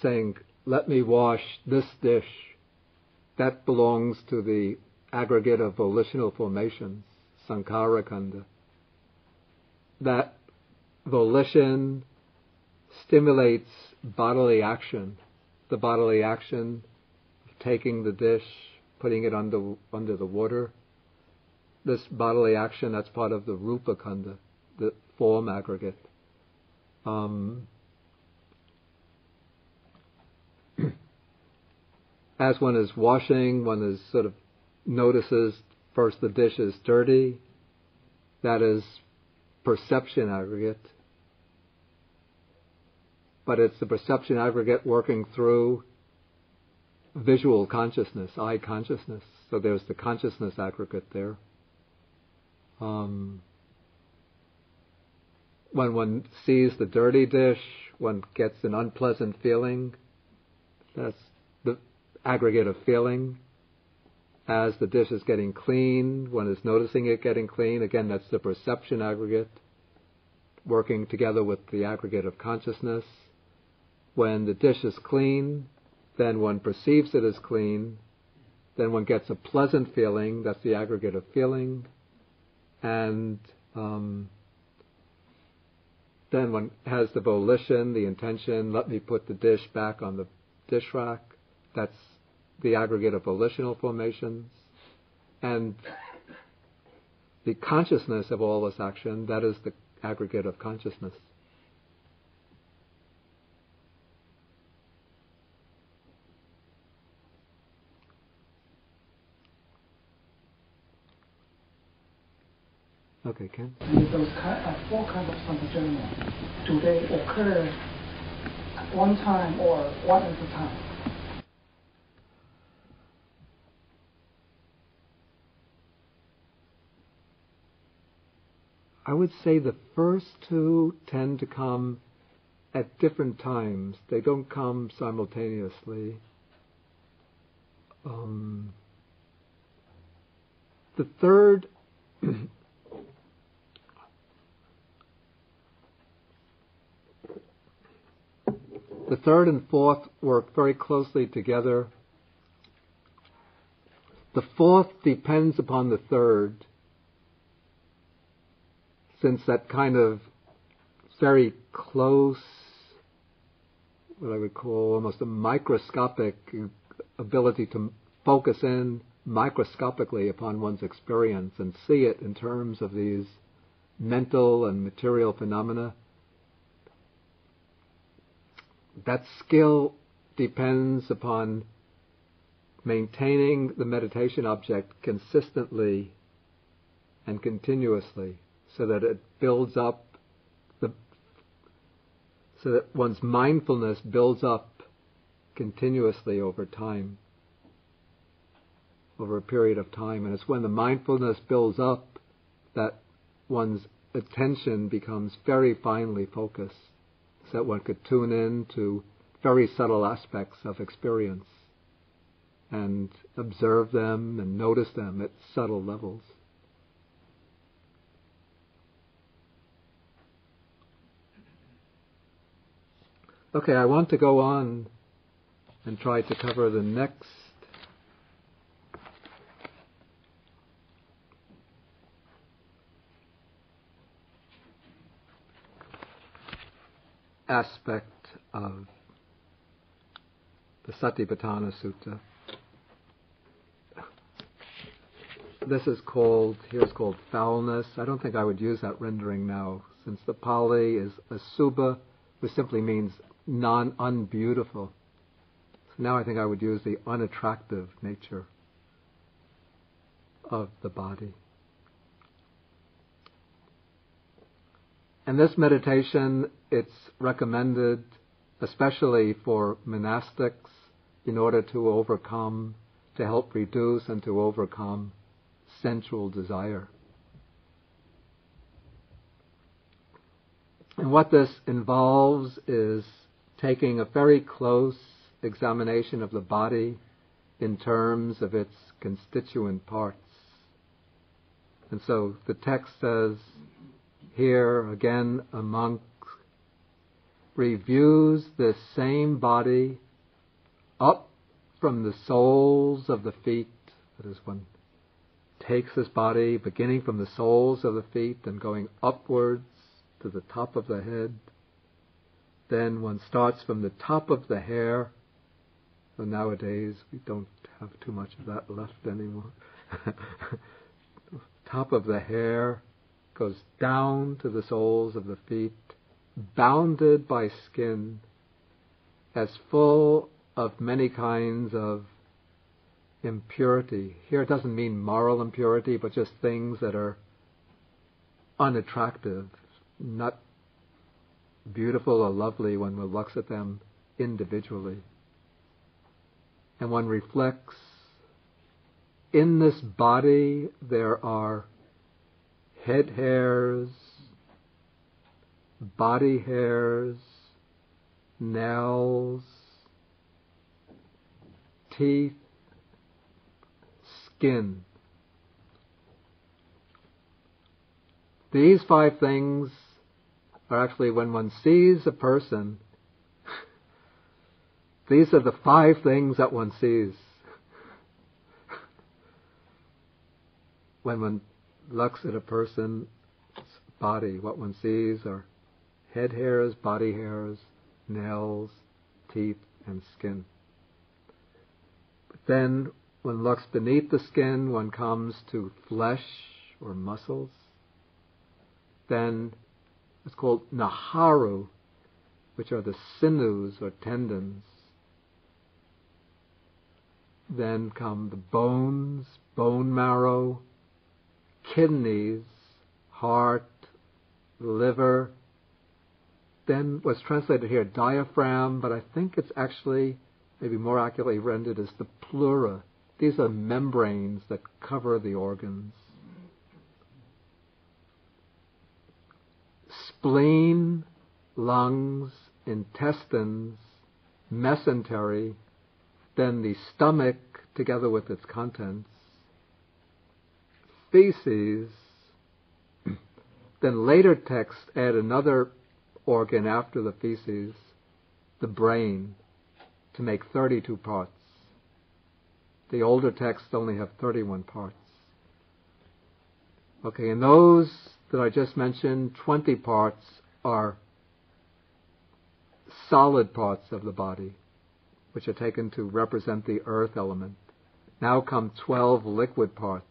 saying, let me wash this dish, that belongs to the aggregate of volitional formations, sankhara khandha. That volition stimulates bodily action, the bodily action of taking the dish, putting it under the water. this bodily action, that's part of the rupa khanda, the form aggregate. As one is washing, one is sort of notices first the dish is dirty. That is perception aggregate. But it's the perception aggregate working through visual consciousness, eye consciousness. So there's the consciousness aggregate there. When one sees the dirty dish, one gets an unpleasant feeling. That's the aggregate of feeling. As the dish is getting clean, one is noticing it getting clean. Again, that's the perception aggregate working together with the aggregate of consciousness. When the dish is clean, then one perceives it as clean. Then one gets a pleasant feeling. That's the aggregate of feeling. And then one has the volition, the intention, let me put the dish back on the dish rack. That's the aggregate of volitional formations. And the consciousness of all this action, that is the aggregate of consciousness. Okay, Ken? And those four kinds of sampajanya, do they occur at one time or one at a time? I would say the first two tend to come at different times. They don't come simultaneously. The third and fourth work very closely together. The fourth depends upon the third, since that kind of very close, what I would call almost a microscopic ability to focus in microscopically upon one's experience and see it in terms of these mental and material phenomena. That skill depends upon maintaining the meditation object consistently and continuously, so that it builds up, so that one's mindfulness builds up continuously over time, over a period of time. And it's when the mindfulness builds up that one's attention becomes very finely focused, so that one could tune in to very subtle aspects of experience and observe them and notice them at subtle levels. Okay, I want to go on and try to cover the next aspect of the Satipatthana Sutta. This is called foulness. I don't think I would use that rendering now, since the Pali is asubha, which simply means unbeautiful. So now I think I would use the unattractive nature of the body. And this meditation, it's recommended especially for monastics in order to help reduce and to overcome sensual desire. And what this involves is taking a very close examination of the body in terms of its constituent parts. And so the text says, here again a monk reviews this same body up from the soles of the feet. That is, one takes this body beginning from the soles of the feet and going upwards to the top of the head. Then one starts from the top of the hair. So nowadays we don't have too much of that left anymore. top of the hair goes down to the soles of the feet, bounded by skin, as full of many kinds of impurity. Here it doesn't mean moral impurity, but just things that are unattractive, not beautiful or lovely when one looks at them individually. And one reflects, in this body there are head hairs, body hairs, nails, teeth, skin. These 5 things are actually, when one sees a person, these are the 5 things that one sees. When one looks at a person's body, what one sees are head hairs, body hairs, nails, teeth, and skin. But then, when one looks beneath the skin, one comes to flesh or muscles. Then it's called naharu, which are the sinews or tendons. Then come the bones, bone marrow, kidneys, heart, liver. Then what's translated here, diaphragm, but I think it's actually maybe more accurately rendered as the pleura. These are membranes that cover the organs. Spleen, lungs, intestines, mesentery, then the stomach together with its contents, feces, then later texts add another organ after the feces, the brain, to make 32 parts. The older texts only have 31 parts. Okay, and those that I just mentioned, 20 parts are solid parts of the body, which are taken to represent the earth element. Now come 12 liquid parts: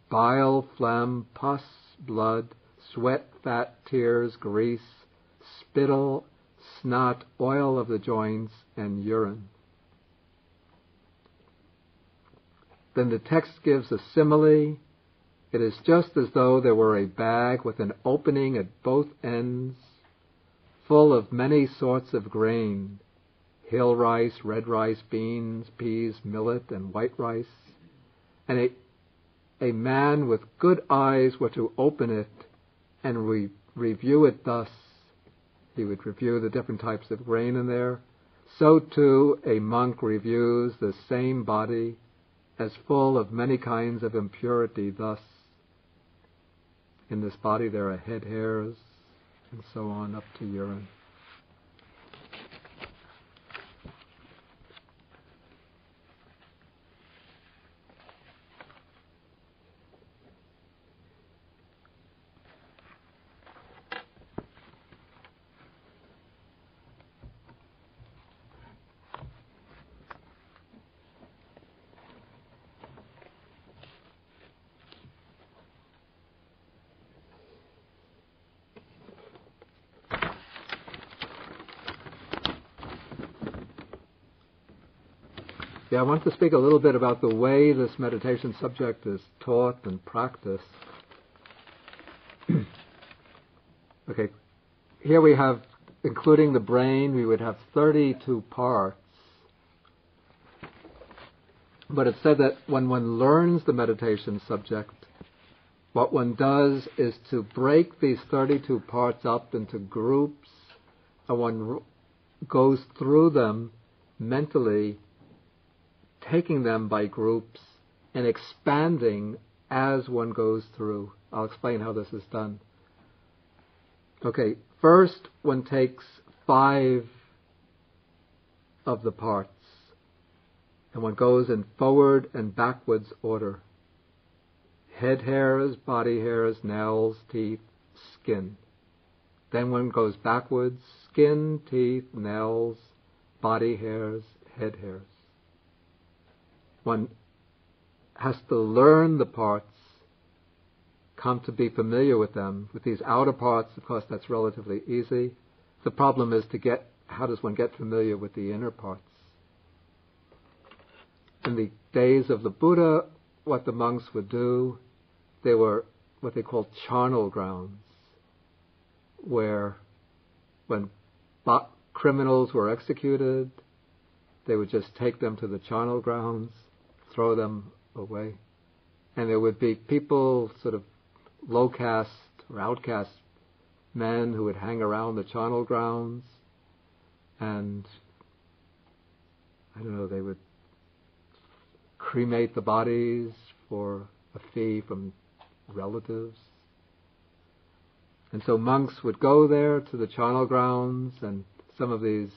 bile, phlegm, pus, blood, sweat, fat, tears, grease, spittle, snot, oil of the joints, and urine. Then the text gives a simile. It is just as though there were a bag with an opening at both ends, full of many sorts of grain: hill rice, red rice, beans, peas, millet, and white rice. And a man with good eyes were to open it and review it thus. He would review the different types of grain in there. So too a monk reviews the same body as full of many kinds of impurity thus. In this body there are head hairs, and so on up to urine. I want to speak a little bit about the way this meditation subject is taught and practiced. Okay, here we have, including the brain, we would have 32 parts. But it's said that when one learns the meditation subject, what one does is to break these 32 parts up into groups, and one goes through them mentally, taking them by groups and expanding as one goes through. I'll explain how this is done. Okay, first one takes 5 of the parts, and one goes in forward and backwards order. Head hairs, body hairs, nails, teeth, skin. Then one goes backwards: skin, teeth, nails, body hairs, head hairs. One has to learn the parts come to be familiar with them. With these outer parts, of course, that's relatively easy. The problem is how does one get familiar with the inner parts? In the days of the Buddha, what the monks would do, they were what they called charnel grounds, where when criminals were executed, they would just take them to the charnel grounds, throw them away. And there would be people, sort of low caste or outcast men, who would hang around the charnel grounds, and they would cremate the bodies for a fee from relatives. And so monks would go there to the charnel grounds, and some of these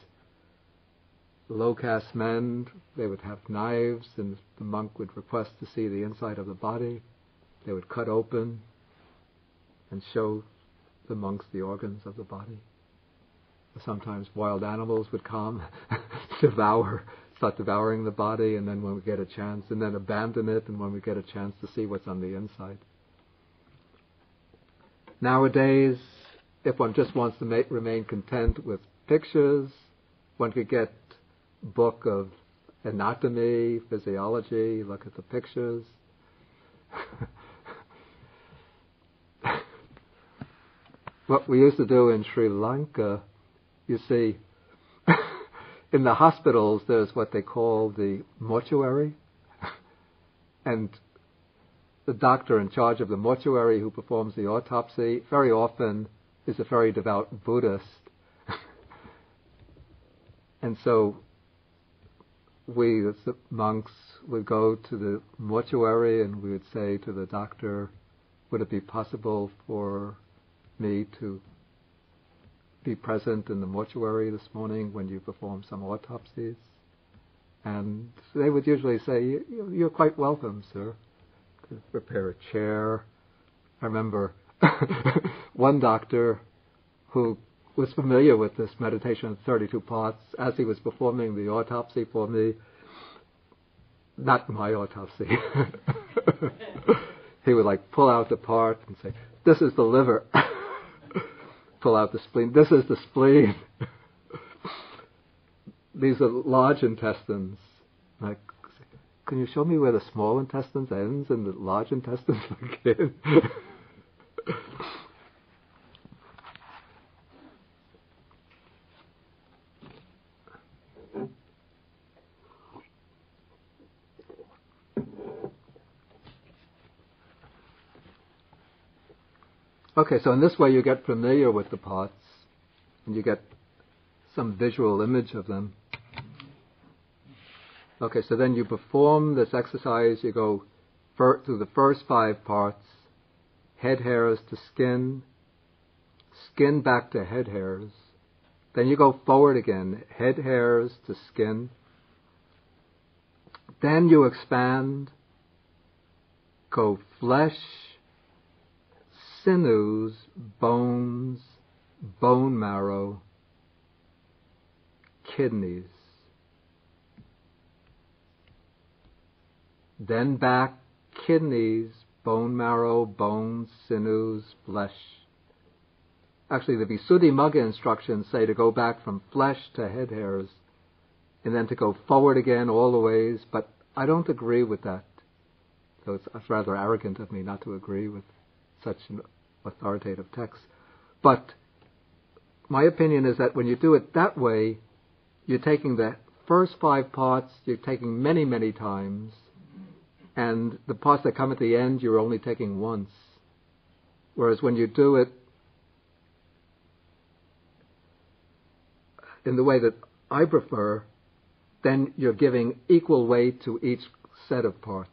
low caste men, they would have knives, and the monk would request to see the inside of the body. They would cut open and show the monks the organs of the body. Sometimes wild animals would come, start devouring the body, and then when we get a chance, and then abandon it, and when we get a chance to see what's on the inside. Nowadays, if one just wants to remain content with pictures, one could get a book of anatomy, physiology, look at the pictures. What we used to do in Sri Lanka, you see, in the hospitals there's what they call the mortuary, and the doctor in charge of the mortuary who performs the autopsy very often is a very devout Buddhist. And so we, as the monks, would go to the mortuary and we would say to the doctor, would it be possible for me to be present in the mortuary this morning when you perform some autopsies? And they would usually say, you're quite welcome, sir. Prepare a chair. I remember one doctor who was familiar with this meditation of 32 parts, as he was performing the autopsy for me, not my autopsy, he would pull out the part and say, this is the liver. Pull out the spleen. This is the spleen. These are large intestines. Can you show me where the small intestines ends and the large intestines begin? Okay, so in this way you get familiar with the parts and you get some visual image of them. Okay, so then you perform this exercise, you go through the first 5 parts, head hairs to skin, skin back to head hairs, then you go forward again, head hairs to skin, then you expand, go flesh, sinews, bones, bone marrow, kidneys. Then back, kidneys, bone marrow, bones, sinews, flesh. Actually, the Visuddhimagga instructions say to go back from flesh to head hairs, and then to go forward again all the ways, but I don't agree with that. So it's rather arrogant of me not to agree with such an authoritative text. But my opinion is that when you do it that way, you're taking the first 5 parts, you're taking many, many times, and the parts that come at the end you're only taking once. Whereas when you do it in the way that I prefer, then you're giving equal weight to each set of parts.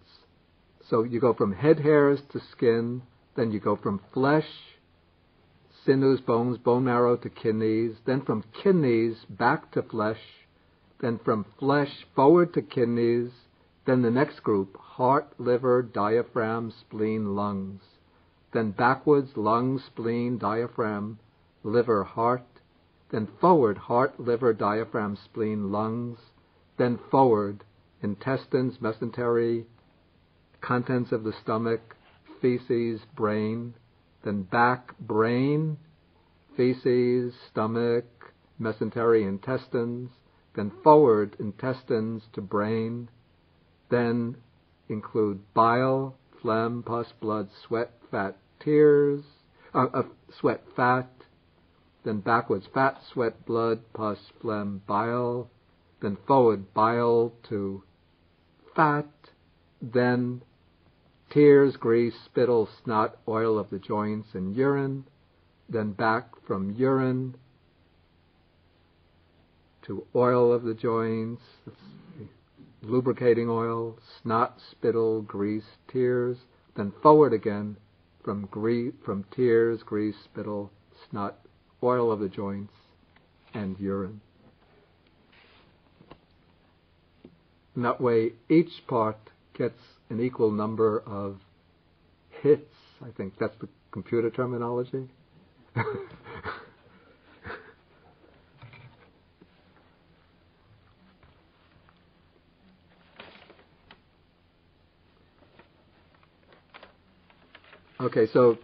So you go from head hairs to skin, then you go from flesh, sinews, bones, bone marrow to kidneys, then from kidneys back to flesh, then from flesh forward to kidneys, then the next group, heart, liver, diaphragm, spleen, lungs. Then backwards, lungs, spleen, diaphragm, liver, heart. Then forward, heart, liver, diaphragm, spleen, lungs. Then forward, intestines, mesentery, contents of the stomach, feces, brain, then back, brain, feces, stomach, mesentery, intestines, then forward, intestines to brain, then include bile, phlegm, pus, blood, sweat, fat, tears, sweat, fat, then backwards, fat, sweat, blood, pus, phlegm, bile, then forward, bile to fat, then tears, grease, spittle, snot, oil of the joints, and urine, then back from urine to oil of the joints, lubricating oil, snot, spittle, grease, tears, then forward again from tears, grease, spittle, snot, oil of the joints, and urine. In that way, each part gets an equal number of hits. I think that's the computer terminology. Okay, so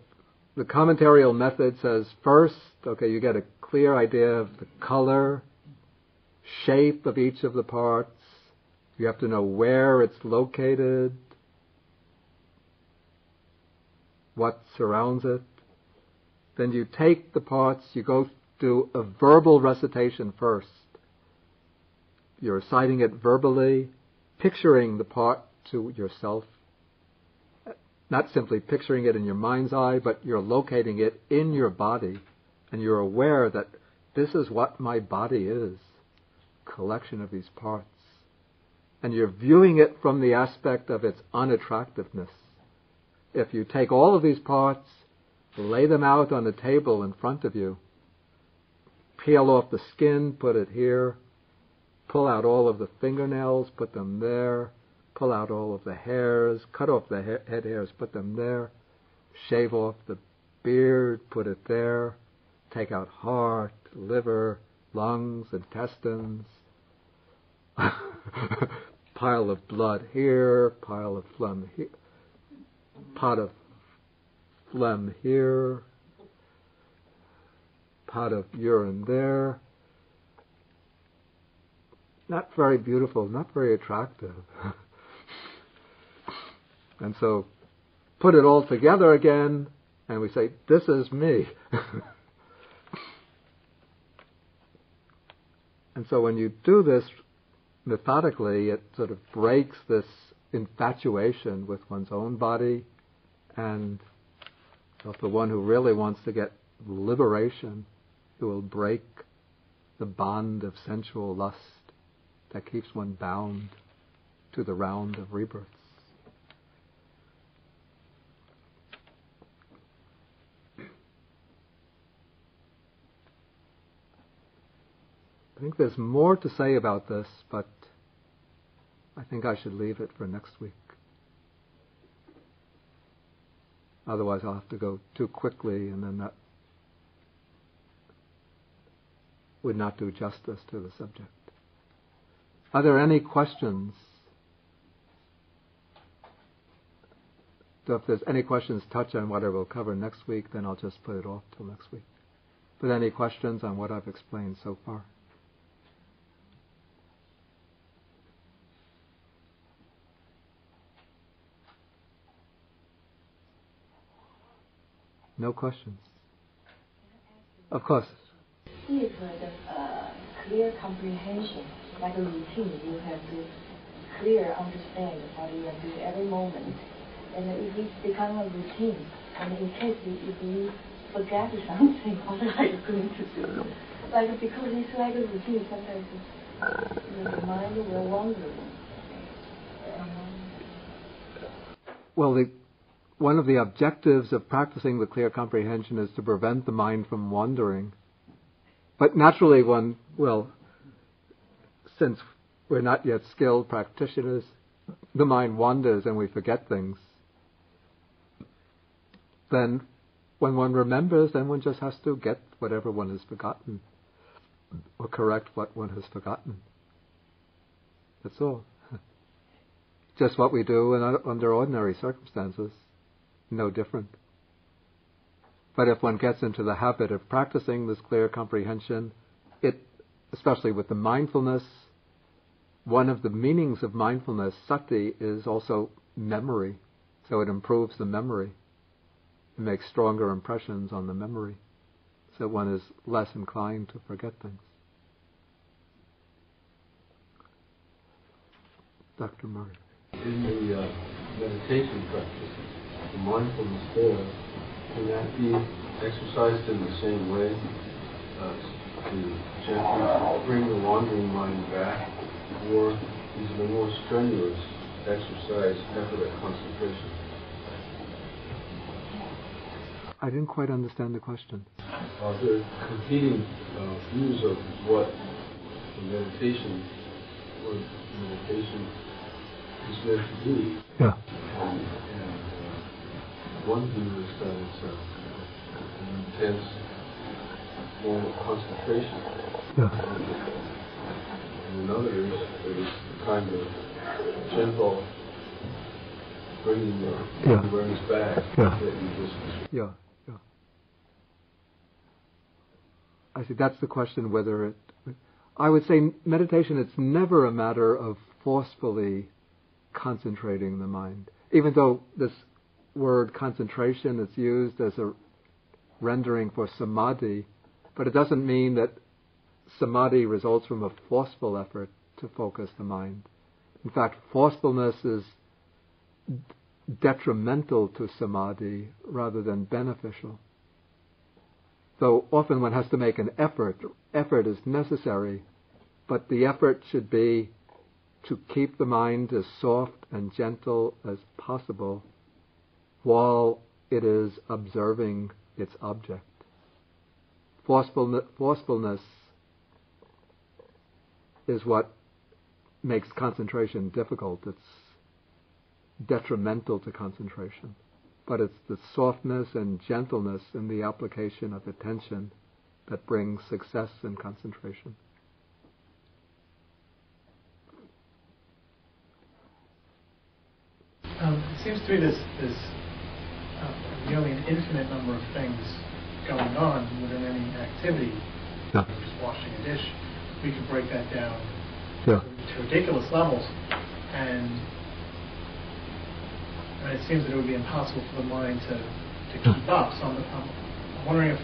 the commentarial method says first, you get a clear idea of the color, shape of each of the parts. You have to know where it's located, what surrounds it. Then you take the parts, you go through a verbal recitation first. You're reciting it verbally, picturing the part to yourself. Not simply picturing it in your mind's eye, but you're locating it in your body, and you're aware that this is what my body is, collection of these parts. And you're viewing it from the aspect of its unattractiveness. If you take all of these parts, lay them out on a table in front of you, peel off the skin, put it here, pull out all of the fingernails, put them there, pull out all of the hairs, cut off the head hairs, put them there, shave off the beard, put it there, take out heart, liver, lungs, intestines, pile of blood here, pile of phlegm here, pot of phlegm here, pot of urine there. Not very beautiful, not very attractive. And so put it all together again, and we say, this is me. And so when you do this methodically, it sort of breaks this infatuation with one's own body, and the one who really wants to get liberation, who will break the bond of sensual lust that keeps one bound to the round of rebirths. I think there's more to say about this, but I think I should leave it for next week. Otherwise I'll have to go too quickly, and then that would not do justice to the subject. Are there any questions? So if there's any questions touch on what I will cover next week, then I'll just put it off till next week. But any questions on what I've explained so far? No questions. Of course. If the clear comprehension, like a routine, you have to clear understand what you are doing every moment. And if it becomes a routine, and in case if you forget something, what are you going to do? Like, because it's like a routine, sometimes the mind will wander. Well, one of the objectives of practicing the clear comprehension is to prevent the mind from wandering. But naturally since we're not yet skilled practitioners, the mind wanders and we forget things. Then when one remembers, then one just has to get whatever one has forgotten, or correct what one has forgotten. That's all. Just what we do under ordinary circumstances. no different. But if one gets into the habit of practicing this clear comprehension, especially with the mindfulness, one of the meanings of mindfulness, sati, is also memory. So it improves the memory. It makes stronger impressions on the memory. So one is less inclined to forget things. Dr. Murray. In the meditation practice, the mindfulness there, can that be exercised in the same way to gently bring the wandering mind back, or is it a more strenuous exercise, effort at concentration? I didn't quite understand the question. There are competing views of what meditation is meant to be. Yeah. And one view is that it's an intense form of concentration. Yeah. And another is that it's kind of gentle bringing the awareness back that you just... Yeah. I see, that's the question, whether it... I would say meditation, it's never a matter of forcefully concentrating the mind. Even though this word concentration is used as a rendering for samadhi, but it doesn't mean that samadhi results from a forceful effort to focus the mind. In fact, forcefulness is detrimental to samadhi rather than beneficial. Though often one has to make an effort. Effort is necessary, but the effort should be to keep the mind as soft and gentle as possible while it is observing its object. Forcefulness is what makes concentration difficult. It's detrimental to concentration. But it's the softness and gentleness in the application of attention that brings success in concentration. It seems to me there's nearly an infinite number of things going on within any activity. Yeah. Just washing a dish, we could break that down Yeah. to ridiculous levels, and it seems that it would be impossible for the mind to keep up. So I'm wondering if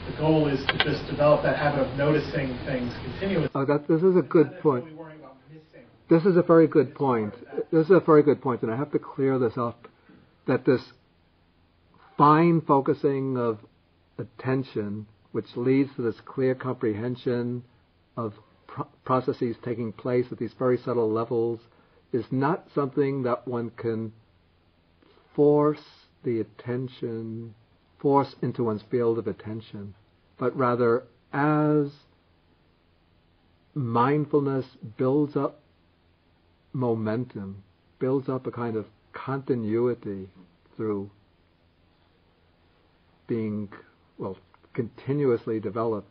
the goal is to just develop that habit of noticing things continuously. This is a good point. This is a very good point. This is a very good point, and I have to clear this up, that this fine focusing of attention, which leads to this clear comprehension of processes taking place at these very subtle levels, is not something that one can force into one's field of attention, but rather as mindfulness builds up momentum, builds up a kind of continuity through being, continuously developed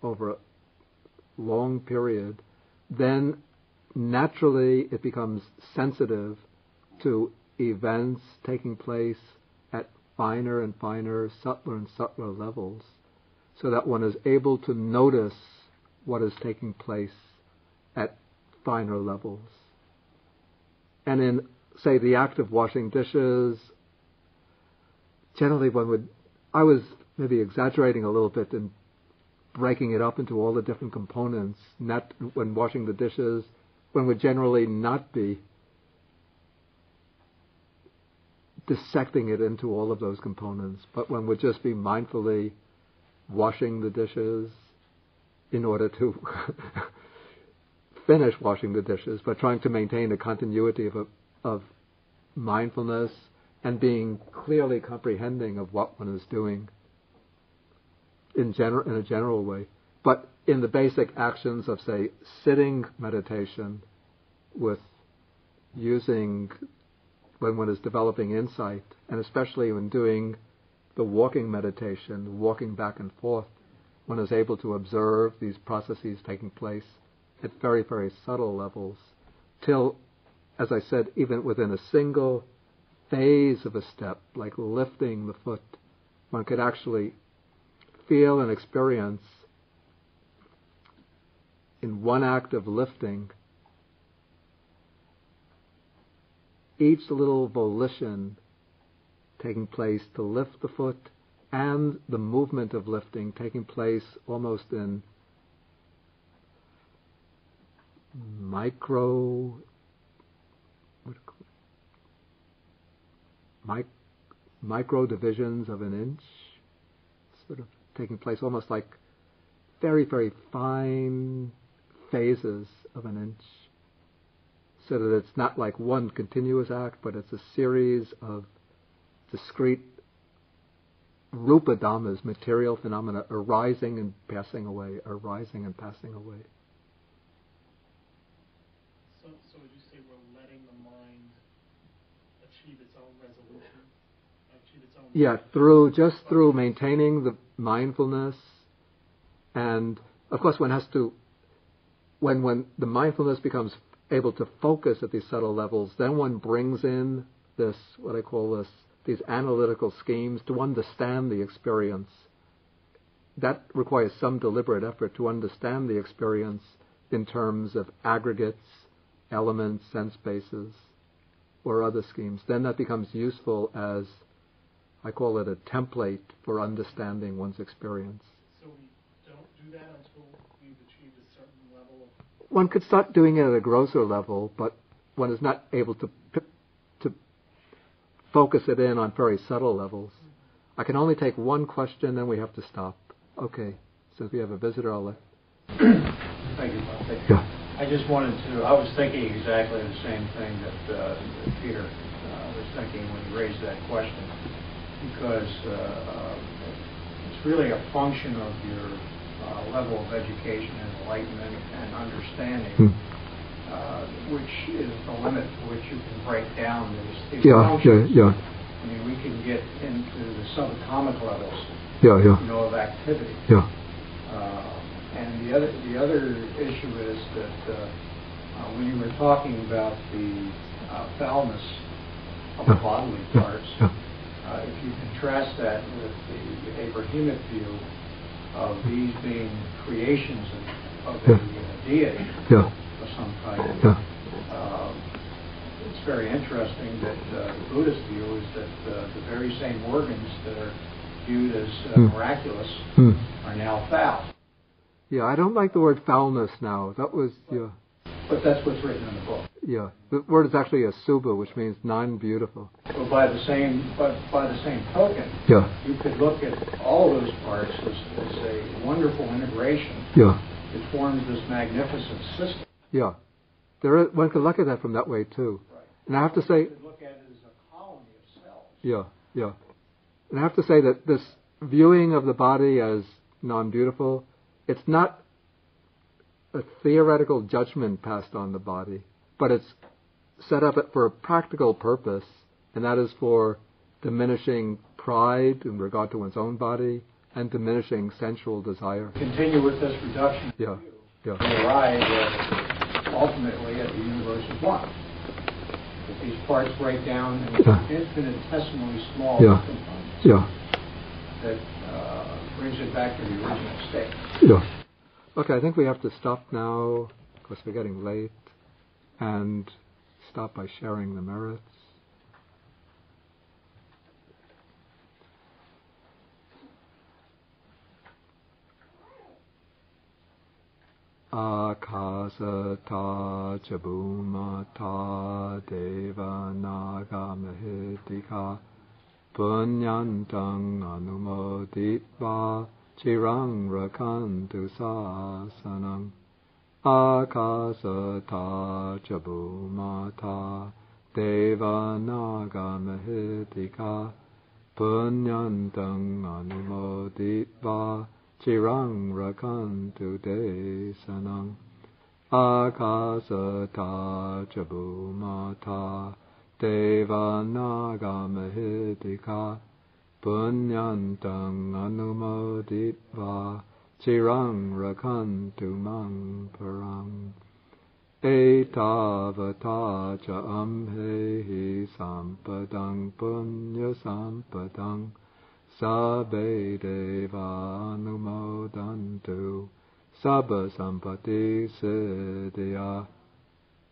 over a long period, then naturally it becomes sensitive to events taking place at finer and finer, subtler and subtler levels, so that one is able to notice what is taking place at finer levels. And in, say, the act of washing dishes, generally I was maybe exaggerating a little bit and breaking it up into all the different components. Not when washing the dishes, one would generally not be dissecting it into all of those components, but one would just be mindfully washing the dishes in order to finish washing the dishes, but trying to maintain a continuity of mindfulness and being clearly comprehending of what one is doing in a general way. But in the basic actions of, say, sitting meditation, with using when one is developing insight, and especially when doing the walking meditation, walking back and forth, one is able to observe these processes taking place at very, very subtle levels, till, as I said, even within a single phase of a step, like lifting the foot, one could actually feel and experience in one act of lifting each little volition taking place to lift the foot and the movement of lifting taking place almost in micro divisions of an inch, sort of taking place almost like very, very fine phases of an inch, so that it's not like one continuous act, but it's a series of discrete rupa dhammas, material phenomena, arising and passing away, arising and passing away. So would you say we're letting the mind achieve its own resolution? Achieve its own... Yeah, through maintaining the mindfulness, and of course one has to, when the mindfulness becomes able to focus at these subtle levels, then one brings in this, what I call these analytical schemes to understand the experience. That requires some deliberate effort to understand the experience in terms of aggregates, elements, sense bases, or other schemes. Then that becomes useful as, I call it a template for understanding one's experience. So we don't do that until we've achieved a certain level of... One could start doing it at a grosser level, but one is not able to focus it in on very subtle levels. I can only take one question, then we have to stop. Okay, since we have a visitor, I'll let... Thank you, Bob. Yeah. I just wanted to, I was thinking exactly the same thing that Peter was thinking when he raised that question, because it's really a function of your level of education and enlightenment and understanding, which is the limit to which you can break down these functions. I mean, we can get into the subatomic levels, of activity. And the other issue is that when you were talking about the foulness of the bodily parts, if you contrast that with the Abrahamic view of these being creations of a deity of some kind, it's very interesting that the Buddhist view is that the very same organs that are viewed as miraculous are now foul. Yeah, I don't like the word foulness now. That was, But that's what's written in the book. Yeah, the word is actually asubha, which means non-beautiful. Well, by the same token, you could look at all those parts as a wonderful integration. It forms this magnificent system. Yeah, one could look at that from that way too. Right. And I have to say, you could look at it as a colony of cells. Yeah. And I have to say that this viewing of the body as non-beautiful, it's not a theoretical judgment passed on the body, but it's set up for a practical purpose, and that is for diminishing pride in regard to one's own body and diminishing sensual desire. Continue with this reduction. Yeah. And arrive ultimately at the universe of one. That these parts break down into infinitesimally small components. That brings it back to the original state. Okay, I think we have to stop now, because we're getting late, and stop by sharing the merits. Akasata chabumata deva naga mahitika punyantang anumoditva chirang rakantu sasanam. Akasata chabumata deva naga mahitika punyantang anumoditva chirang rakantu desanam. Akasata chabumata deva naga mahitika punyantang anumoditva chirang rakantu mang parang. etavata ca amhehi sampadang punya sampadang sabbe deva anumodantu sabba sampati siddhya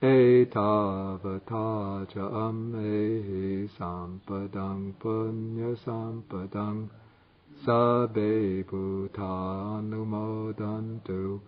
etavata ca amhehi sampadang punya sampadang sabbe bhuta anumodantu